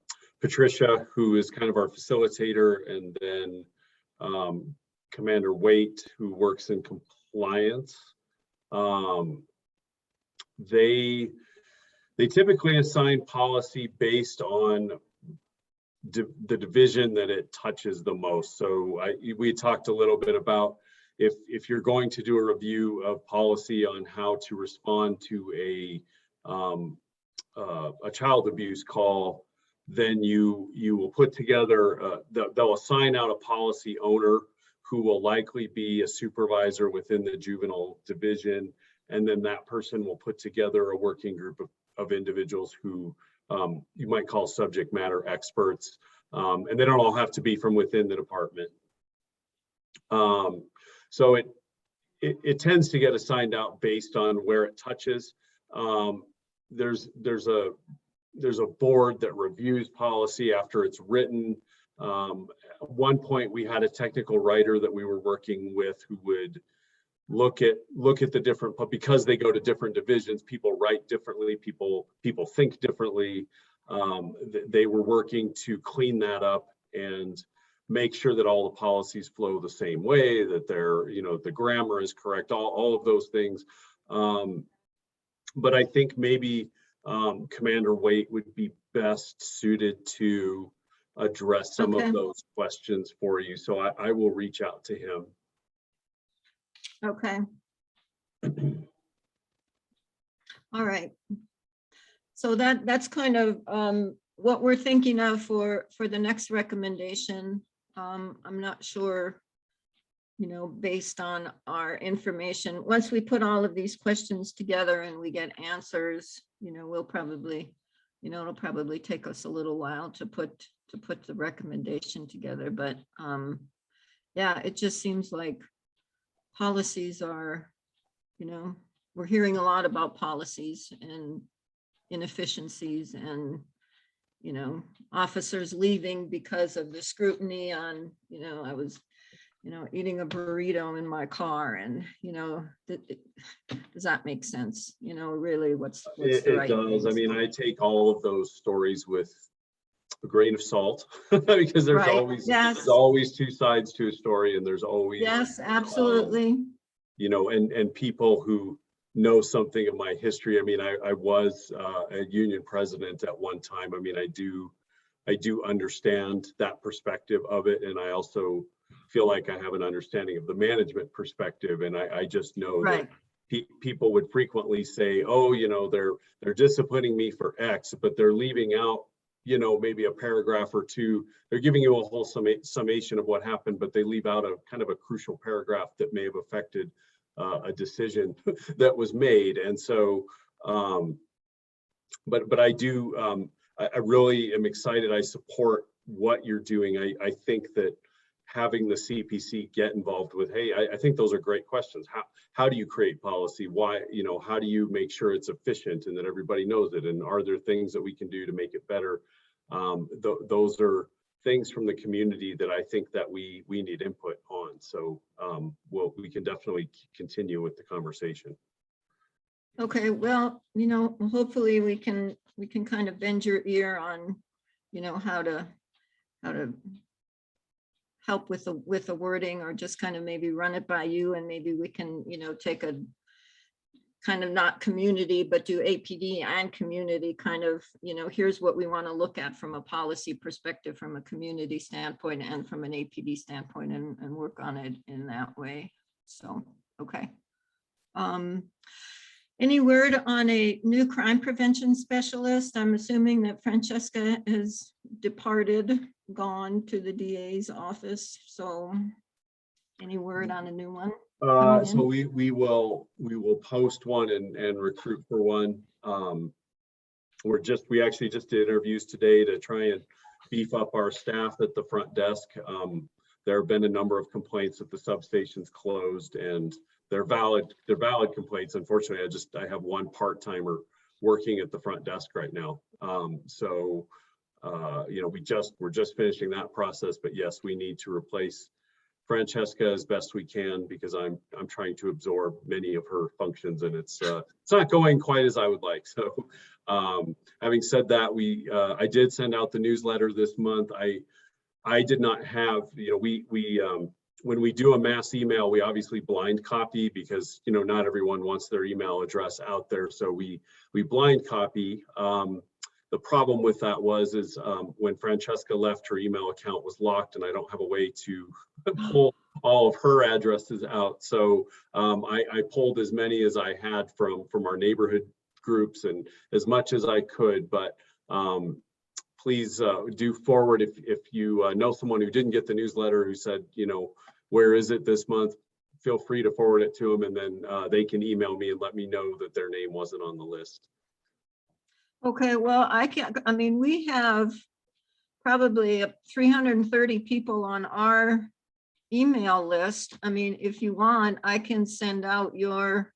Patricia, who is kind of our facilitator, and then Commander Waite, who works in compliance. They typically assign policy based on the division that it touches the most. So we talked a little bit about if you're going to do a review of policy on how to respond to a child abuse call, then you will put together, they'll assign out a policy owner who will likely be a supervisor within the juvenile division. And then that person will put together a working group of individuals who you might call subject matter experts. And they don't all have to be from within the department. So it tends to get assigned out based on where it touches. There's a board that reviews policy after it's written. At one point, we had a technical writer that we were working with who would look at the different, but because they go to different divisions, people write differently, people think differently. They were working to clean that up and make sure that all the policies flow the same way, that they're, the grammar is correct, all of those things. But I think maybe Commander Waite would be best suited to address some of those questions for you. So I will reach out to him. Okay. All right. So that's kind of what we're thinking of for the next recommendation. I'm not sure, based on our information, once we put all of these questions together and we get answers, we'll probably, it'll probably take us a little while to put the recommendation together. But yeah, it just seems like policies are, we're hearing a lot about policies and inefficiencies and, officers leaving because of the scrutiny on, I was, eating a burrito in my car and, does that make sense? Really what's it, the right it does. thing? I mean, I take all of those stories with a grain of salt because there's always two sides to a story, and there's always yes, absolutely. And people who know something of my history. I mean, I was a union president at one time. I mean, I do understand that perspective of it, and I also feel like I have an understanding of the management perspective, and I just know that people would frequently say, oh, they're disciplining me for X, but they're leaving out maybe a paragraph or two. They're giving you a whole summation of what happened, but they leave out a kind of a crucial paragraph that may have affected a decision that was made. And so, but I do, I really am excited. I support what you're doing. I think that having the CPC get involved with, hey, I think those are great questions. How do you create policy? Why, how do you make sure it's efficient and that everybody knows it? And are there things that we can do to make it better? Those are things from the community that I think that we need input on. So we can definitely continue with the conversation. Okay, well, hopefully we can kind of bend your ear on, how to help with the wording, or just kind of maybe run it by you, and maybe we can, take a kind of not community, but do APD and community kind of, here's what we want to look at from a policy perspective, from a community standpoint and from an APD standpoint, and work on it in that way. So, okay. Any word on a new crime prevention specialist? I'm assuming that Francesca has departed, gone to the DA's office. So any word on a new one? So we will post one and recruit for one. We actually just did interviews today to try and beef up our staff at the front desk. There have been a number of complaints that the substation's closed, and they're valid complaints. Unfortunately, I have one part-timer working at the front desk right now. We're just finishing that process, but yes, we need to replace Francesca as best we can, because I'm trying to absorb many of her functions, and it's not going quite as I would like. So having said that, I did send out the newsletter this month. I did not have, when we do a mass email, we obviously blind copy, because not everyone wants their email address out there. So we blind copy. The problem with that was when Francesca left, her email account was locked, and I don't have a way to pull all of her addresses out. So I pulled as many as I had from our neighborhood groups, and as much as I could. But please do forward if you know someone who didn't get the newsletter, who said, where is it this month? Feel free to forward it to them, and then they can email me and let me know that their name wasn't on the list. Okay, well, we have probably 330 people on our email list. I mean, if you want, I can send out your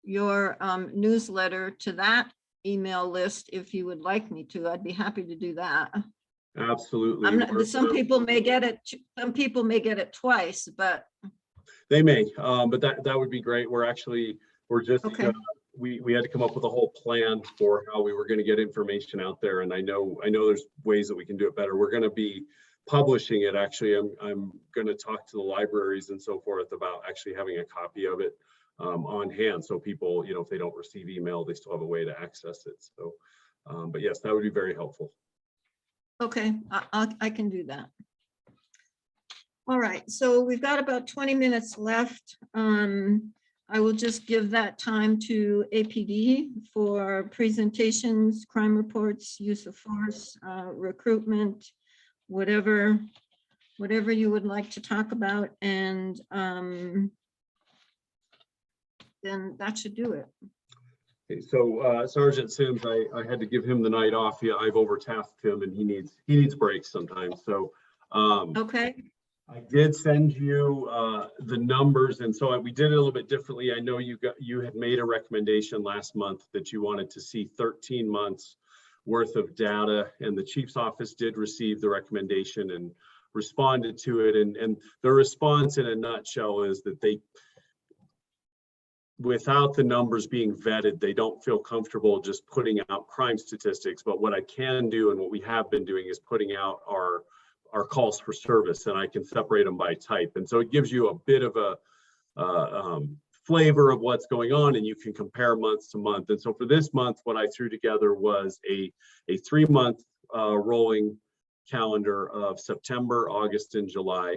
newsletter to that email list if you would like me to. I'd be happy to do that. Absolutely. I'm not, some people may get it twice, but They may, but that would be great. We're just, okay. We had to come up with a whole plan for how we were going to get information out there. And I know there's ways that we can do it better. We're going to be publishing it. Actually, I'm going to talk to the libraries and so forth about actually having a copy of it on hand. So people, if they don't receive email, they still have a way to access it. So, but yes, that would be very helpful. Okay, I can do that. All right, so we've got about 20 minutes left. I will just give that time to APD for presentations, crime reports, use of force, recruitment, whatever you would like to talk about, and then that should do it. Okay, so Sergeant Sims, I had to give him the night off. Yeah, I've overtasked him, and he needs breaks sometimes. So okay. I did send you the numbers, and so we did it a little bit differently. I know you had made a recommendation last month that you wanted to see 13 months worth of data, and the Chief's office did receive the recommendation and responded to it. And the response in a nutshell is that without the numbers being vetted, they don't feel comfortable just putting out crime statistics. But what I can do, and what we have been doing, is putting out our calls for service, and I can separate them by type. And so it gives you a bit of a flavor of what's going on, and you can compare month to month. And so for this month, what I threw together was a 3-month rolling calendar of September, August, and July.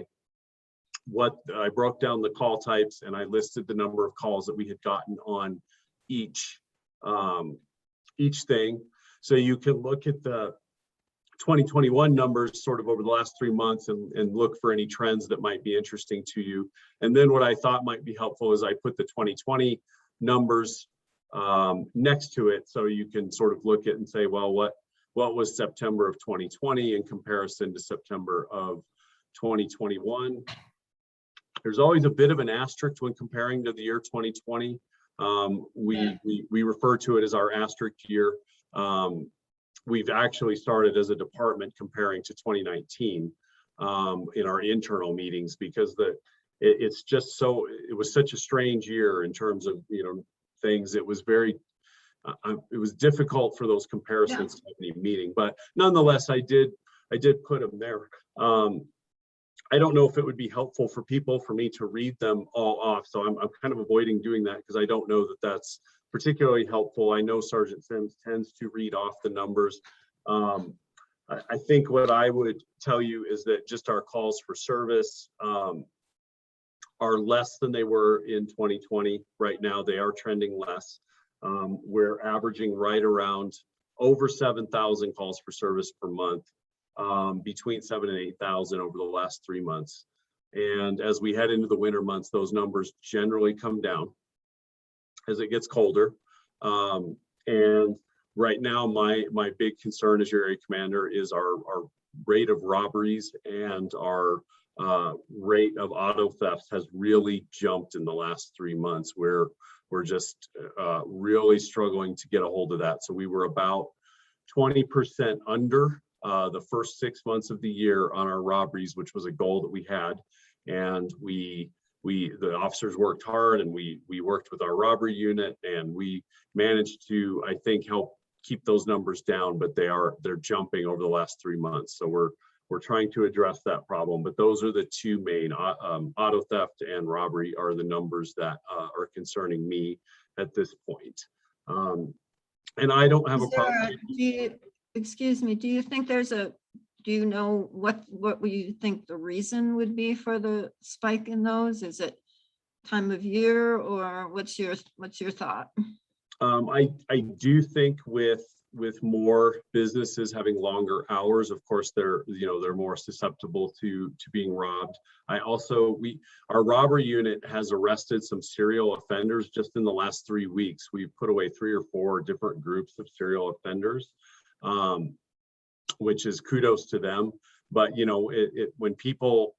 What I broke down the call types, and I listed the number of calls that we had gotten on each thing. So you can look at the 2021 numbers sort of over the last 3 months and look for any trends that might be interesting to you. And then what I thought might be helpful is I put the 2020 numbers next to it, so you can sort of look at and say, well, what was September of 2020 in comparison to September of 2021? There's always a bit of an asterisk when comparing to the year 2020. We refer to it as our asterisk year. We've actually started as a department comparing to 2019 in our internal meetings, because it was such a strange year in terms of things. It was it was difficult for those comparisons to have any meaning, but nonetheless, I did put them there. I don't know if it would be helpful for me to read them all off, so I'm kind of avoiding doing that, because I don't know that that's particularly helpful. I know Sergeant Sims tends to read off the numbers. I think what I would tell you is that just our calls for service are less than they were in 2020. Right now, they are trending less. We're averaging right around over 7,000 calls for service per month, between 7,000 and 8,000 over the last 3 months. And as we head into the winter months, those numbers generally come down as it gets colder. And right now, my big concern as your area commander is our rate of robberies, and our rate of auto thefts has really jumped in the last 3 months, where we're just really struggling to get a hold of that. So we were about 20% under the first 6 months of the year on our robberies, which was a goal that we had. And the officers worked hard, and we worked with our robbery unit, and we managed to, I think, help keep those numbers down, but they're jumping over the last 3 months. So we're trying to address that problem. But those are the two main, auto theft and robbery are the numbers that are concerning me at this point. And I don't have a problem. Excuse me, do you think do you know what you think the reason would be for the spike in those? Is it time of year, or what's your thought? I do think with more businesses having longer hours, of course, they're more susceptible to being robbed. Our robbery unit has arrested some serial offenders just in the last 3 weeks. We've put away 3 or 4 different groups of serial offenders, which is kudos to them. But when people,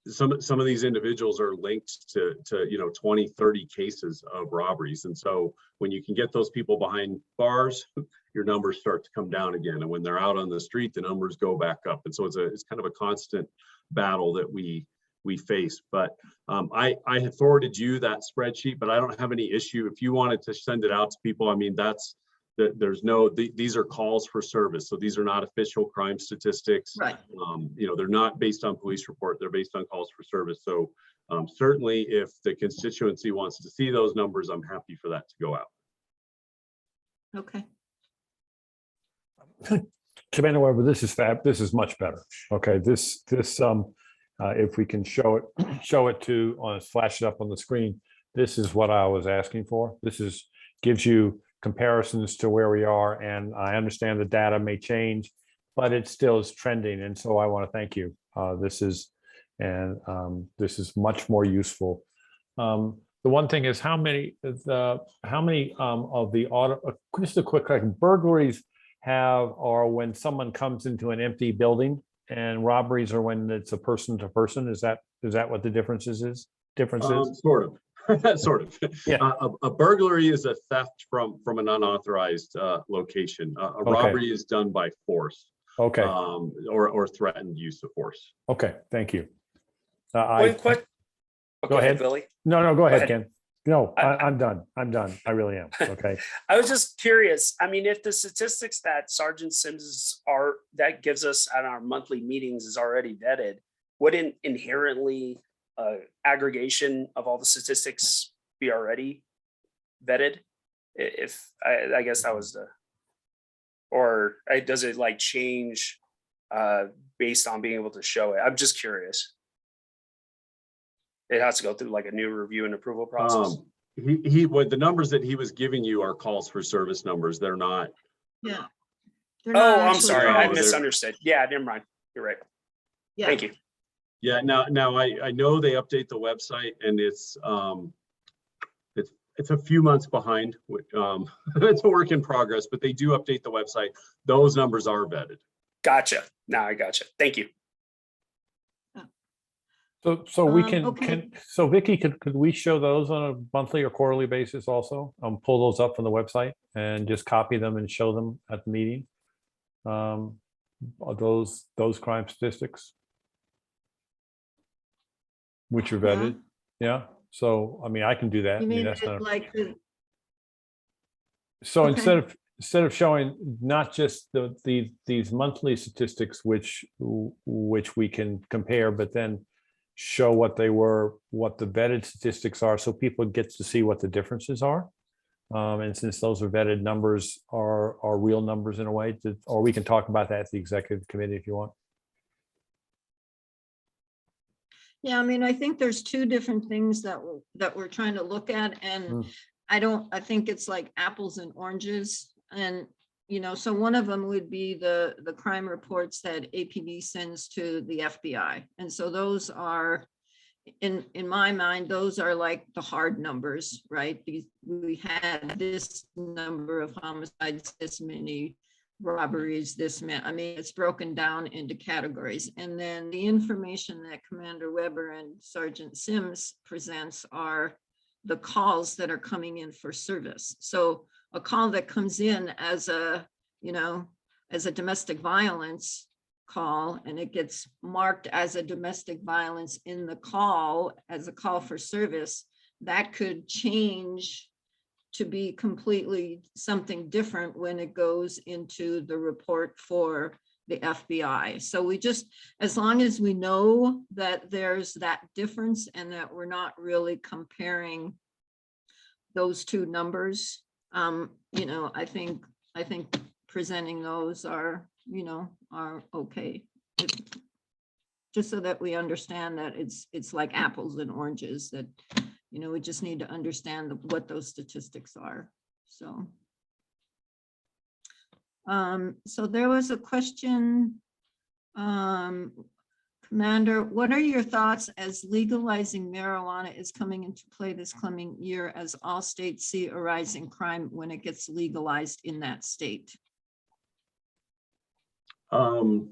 some of these individuals are linked to 20, 30 cases of robberies. And so when you can get those people behind bars, your numbers start to come down again. And when they're out on the street, the numbers go back up. And so it's kind of a constant battle that we face. But I had forwarded you that spreadsheet, but I don't have any issue. If you wanted to send it out to people, I mean, there's no, these are calls for service. So these are not official crime statistics. Right. You know, they're not based on police report. They're based on calls for service. So certainly if the constituency wants to see those numbers, I'm happy for that to go out. Okay. Commander Weber, this is much better. Okay, this if we can show it to flash it up on the screen, this is what I was asking for. Gives you comparisons to where we are, and I understand the data may change, but it still is trending, and so I want to thank you. This is much more useful. The one thing is how many of the auto, just a quick question, burglaries are when someone comes into an empty building, and robberies are when it's a person to person. Is that what the difference is? Sort of. Sort of. Yeah. A burglary is a theft from an unauthorized location. A robbery is done by force. Okay. Or threatened use of force. Okay. Thank you. Go ahead, Billy. No, go ahead, Ken. No, I'm done. I really am. Okay. I was just curious. I mean, if the statistics that Sergeant Sims that gives us at our monthly meetings is already vetted, wouldn't inherently aggregation of all the statistics be already vetted? If I guess that was does it like change based on being able to show it? I'm just curious. It has to go through like a new review and approval process. The numbers that he was giving you are calls for service numbers. They're not. Yeah. I'm sorry. I misunderstood. Yeah, never mind. You're right. Yeah. Thank you. Yeah. Now I know they update the website, and it's a few months behind. It's a work in progress, but they do update the website. Those numbers are vetted. Gotcha. Now I gotcha. Thank you. So we can, okay. so Vicki, could we show those on a monthly or quarterly basis also? Pull those up from the website and just copy them and show them at the meeting? Those crime statistics, which are vetted. Yeah. So, I mean, I can do that. You mean that's not like so okay. instead of showing not just these monthly statistics, which we can compare, but then show what the vetted statistics are, so people get to see what the differences are. And since those are vetted numbers, are real numbers in a way, or we can talk about that at the executive committee if you want. Yeah, I mean, I think there's two different things that we're trying to look at, and I think it's like apples and oranges. And so one of them would be the crime reports that APD sends to the FBI. And so those are, in my mind, those are like the hard numbers, right? We had this number of homicides, this many robberies, this many. I mean, it's broken down into categories. And then the information that Commander Weber and Sergeant Sims presents are the calls that are coming in for service. So a call that comes in as a domestic violence call, and it gets marked as a domestic violence in the call as a call for service, that could change to be completely something different when it goes into the report for the FBI. So we just, as long as we know that there's that difference and that we're not really comparing those two numbers, I think presenting those are okay. Just so that we understand that it's like apples and oranges, that, we just need to understand what those statistics are. So, so there was a question, Commander, what are your thoughts as legalizing marijuana is coming into play this coming year as all states see a rise in crime when it gets legalized in that state? I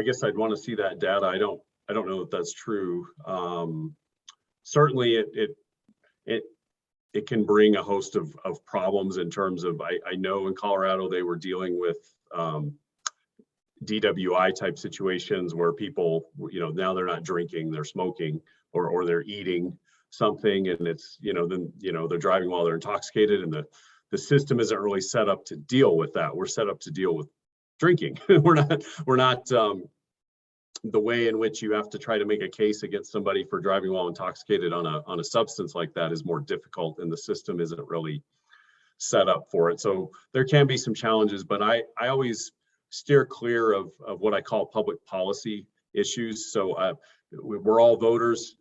guess I'd want to see that data. I don't know if that's true. Certainly it can bring a host of problems in terms of, I know in Colorado, they were dealing with DWI type situations where people, now they're not drinking, they're smoking or they're eating something, and it's, then, they're driving while they're intoxicated, and the system isn't really set up to deal with that. We're set up to deal with drinking. we're not the way in which you have to try to make a case against somebody for driving while intoxicated on a substance like that is more difficult, and the system isn't really set up for it. So there can be some challenges, but I always steer clear of what I call public policy issues. So we're all voters.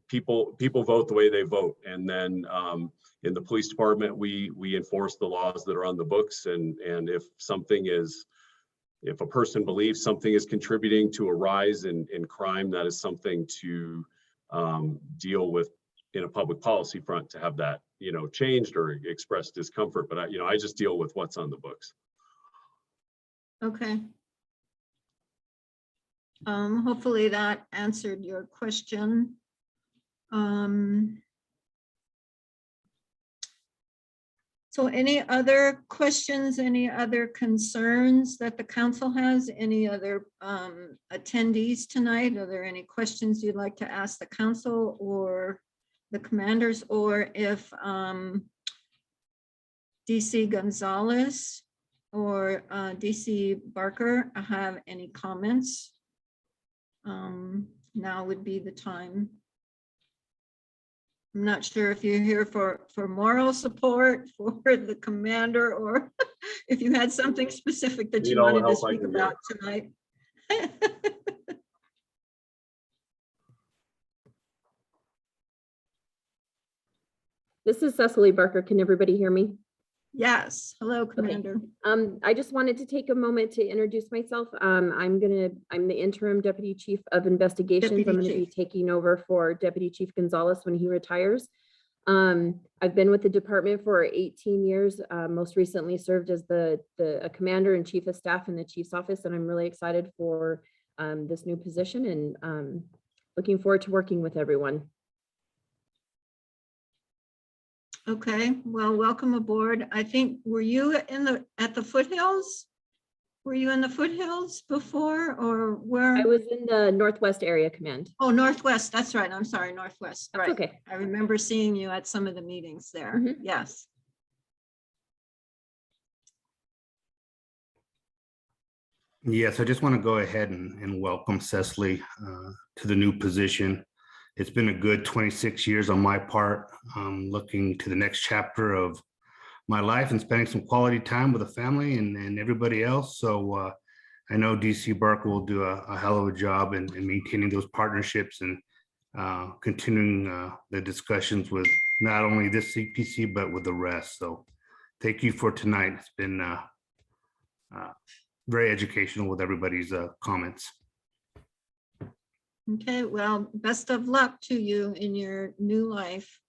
People vote the way they vote, and then in the police department, we enforce the laws that are on the books. And if a person believes something is contributing to a rise in crime, that is something to deal with in a public policy front, to have that changed or express discomfort. But I just deal with what's on the books. Okay. Hopefully that answered your question. So any other questions, any other concerns that the council has? Any other attendees tonight? Are there any questions you'd like to ask the council or the commanders, or if DC Gonzalez or DC Barker have any comments? Now would be the time. I'm not sure if you're here for moral support for the commander, or if you had something specific that you wanted to speak about tonight. This is Cecily Barker. Can everybody hear me? Yes. Hello, Commander. Okay. I just wanted to take a moment to introduce myself. I'm the interim Deputy Chief of Investigations. I'm going to be taking over for Deputy Chief Gonzalez when he retires. I've been with the department for 18 years. Most recently served as a commander and chief of staff in the chief's office, and I'm really excited for this new position, and looking forward to working with everyone. Okay, well, welcome aboard. I think, were you at the foothills? Were you in the foothills before, or where? I was in the Northwest Area Command. Oh, Northwest, that's right. I'm sorry, Northwest. That's right. okay. I remember seeing you at some of the meetings there. Mm-hmm. Yes. Yes, I just want to go ahead and welcome Cecily to the new position. It's been a good 26 years on my part. Looking to the next chapter of my life and spending some quality time with the family and everybody else. So I know DC Barker will do a hell of a job in maintaining those partnerships and continuing the discussions with not only this CPC, but with the rest. So thank you for tonight. It's been very educational with everybody's comments. Okay, well, best of luck to you in your new life.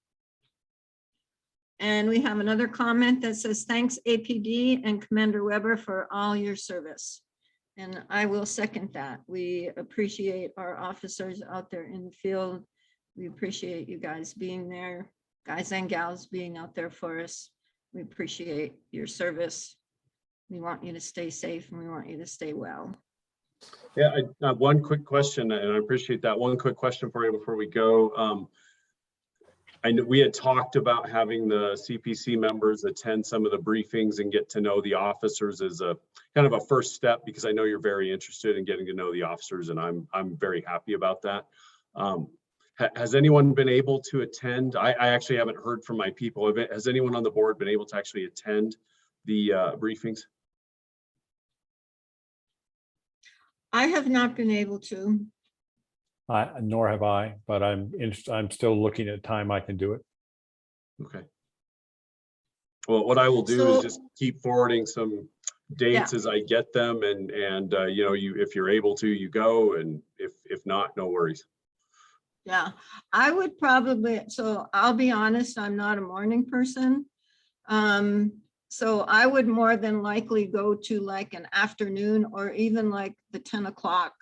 And we have another comment that says, thanks APD and Commander Weber for all your service. And I will second that. We appreciate our officers out there in the field. We appreciate you guys being there, guys and gals being out there for us. We appreciate your service. We want you to stay safe and we want you to stay well. Yeah, I have one quick question, and I appreciate that. One quick question for you before we go. I know we had talked about having the CPC members attend some of the briefings and get to know the officers as a kind of a first step, because I know you're very interested in getting to know the officers, and I'm very happy about that. Has anyone been able to attend? I actually haven't heard from my people. Has anyone on the board been able to actually attend the briefings? I have not been able to. Nor have I, but I'm still looking at time I can do it. Okay. Well, what I will do is just keep forwarding some dates as I get them, and you know, if you're able to, you go, and if not, no worries. Yeah, I would probably. So I'll be honest, I'm not a morning person. So I would more than likely go to like an afternoon or even like the 10 o'clock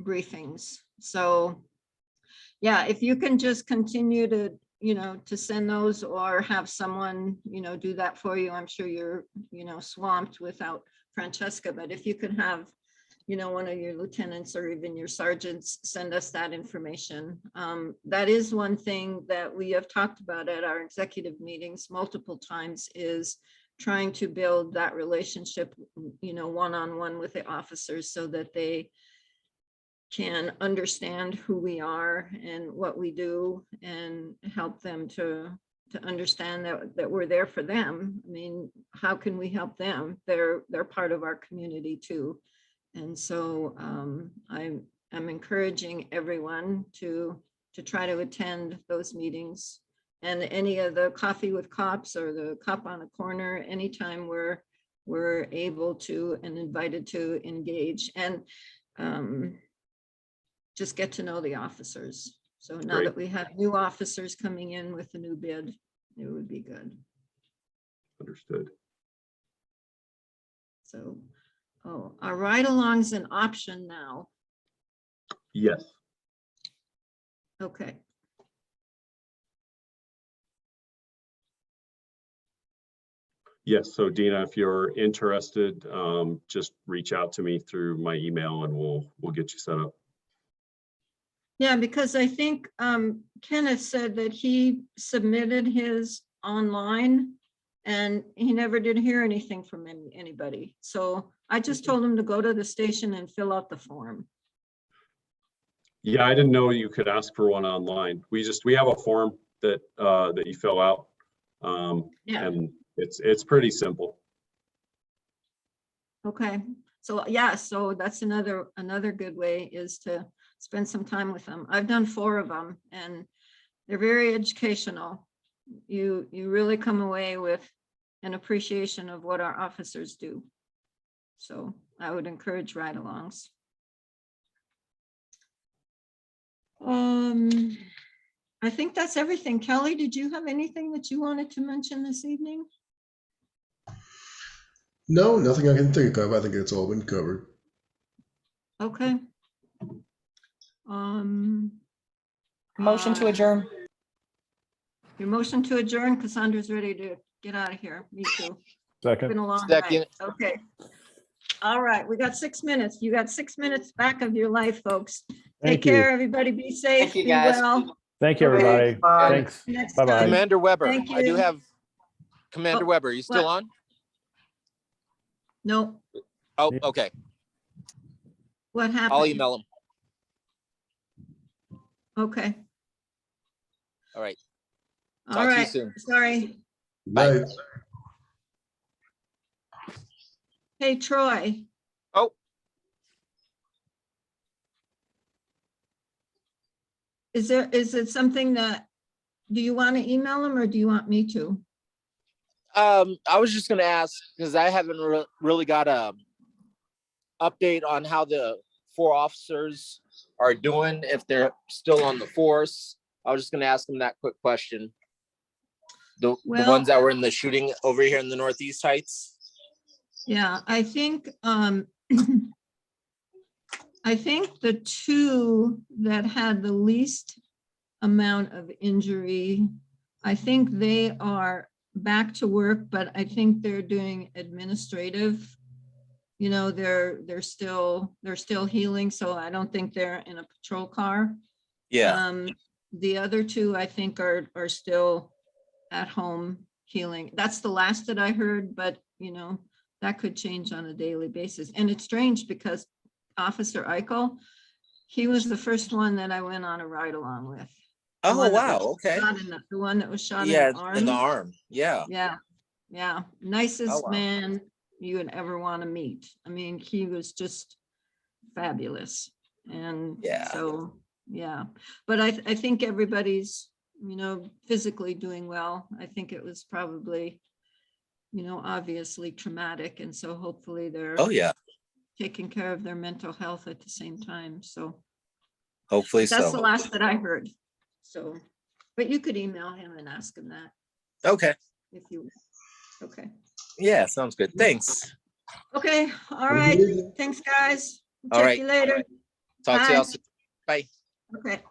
briefings. So yeah, if you can just continue to you know, to send those or have someone, you know, do that for you. I'm sure you're, you know, swamped without Francesca, but if you could have, you know, one of your lieutenants or even your sergeants send us that information. That is one thing that we have talked about at our executive meetings multiple times, is trying to build that relationship, you know, one-on-one with the officers so that they can understand who we are and what we do, and help them to understand that we're there for them. I mean, how can we help them? They're part of our community too. And so I'm encouraging everyone to try to attend those meetings, and any of the coffee with cops or the cop on a corner, anytime we're able to and invited to engage and just get to know the officers. So now Great. that we have new officers coming in with a new bid, it would be good. Understood. So, oh, our ride-along's an option now. Yes. Okay. Yes. So Dina, if you're interested, just reach out to me through my email and we'll get you set up. Yeah, because I think Kenneth said that he submitted his online and he never did hear anything from anybody. So I just told him to go to the station and fill out the form. Yeah, I didn't know you could ask for one online. We have a form that that you fill out. Yeah. And it's pretty simple. Okay. So yeah, so that's another good way, is to spend some time with them. I've done 4 of them and they're very educational. You really come away with an appreciation of what our officers do. So I would encourage ride-alongs. I think that's everything. Kelly, did you have anything that you wanted to mention this evening? No, nothing I can think of. I think it's all been covered. Okay. Motion to adjourn. Your motion to adjourn. Cassandra's ready to get out of here. Me too. Second. Been a long Second. night. Okay. All right, we got 6 minutes. You got 6 minutes back of your life, folks. Take Thank you. care, everybody. Be safe. Thank you, Be guys. well. Thank you, Okay. everybody. Bye. Thanks. Next Bye-bye. time. Commander Weber, Thank I do you. have Commander Oh, Weber, are you still what? on? No, Oh, Yeah. okay. what happened? I'll email him. Okay. All right. All Talk to you right. soon. Sorry. Bye. Right. Hey, Troy. Oh, Is it something that, do you want to email him or do you want me to? I was just gonna ask, because I haven't really got a update on how the 4 officers are doing, if they're still on the force. I was just gonna ask them that quick question. The ones that were in the shooting over here in the Northeast Heights. Yeah, I think I think the 2 that had the least amount of injury, I think they are back to work, but I think they're doing administrative. You know, they're still healing, so I don't think they're in a patrol car. Yeah. The other 2, I think, are still at home healing. That's the last that I heard, but you know, that could change on a daily basis. And it's strange because Officer Eichel, he was the first one that I went on a ride along with. The Oh, one that wow. was Okay. shot in the one that was shot Yeah, in the arm. in the arm. Yeah. Yeah, yeah. Nicest Oh, wow. man you would ever want to meet. I mean, he was just fabulous. And Yeah. so, yeah. But I think everybody's, you know, physically doing well. I think it was probably, you know, obviously traumatic. And so hopefully they're Oh, yeah. taking care of their mental health at the same time. So Hopefully that's so. the last that I heard. So, but you could email him and ask him that Okay. if you, okay. Yeah, sounds good. Thanks. Okay, all right. Thanks, guys. All Check right. you later. Talk to y'all Bye. soon. Bye. Okay.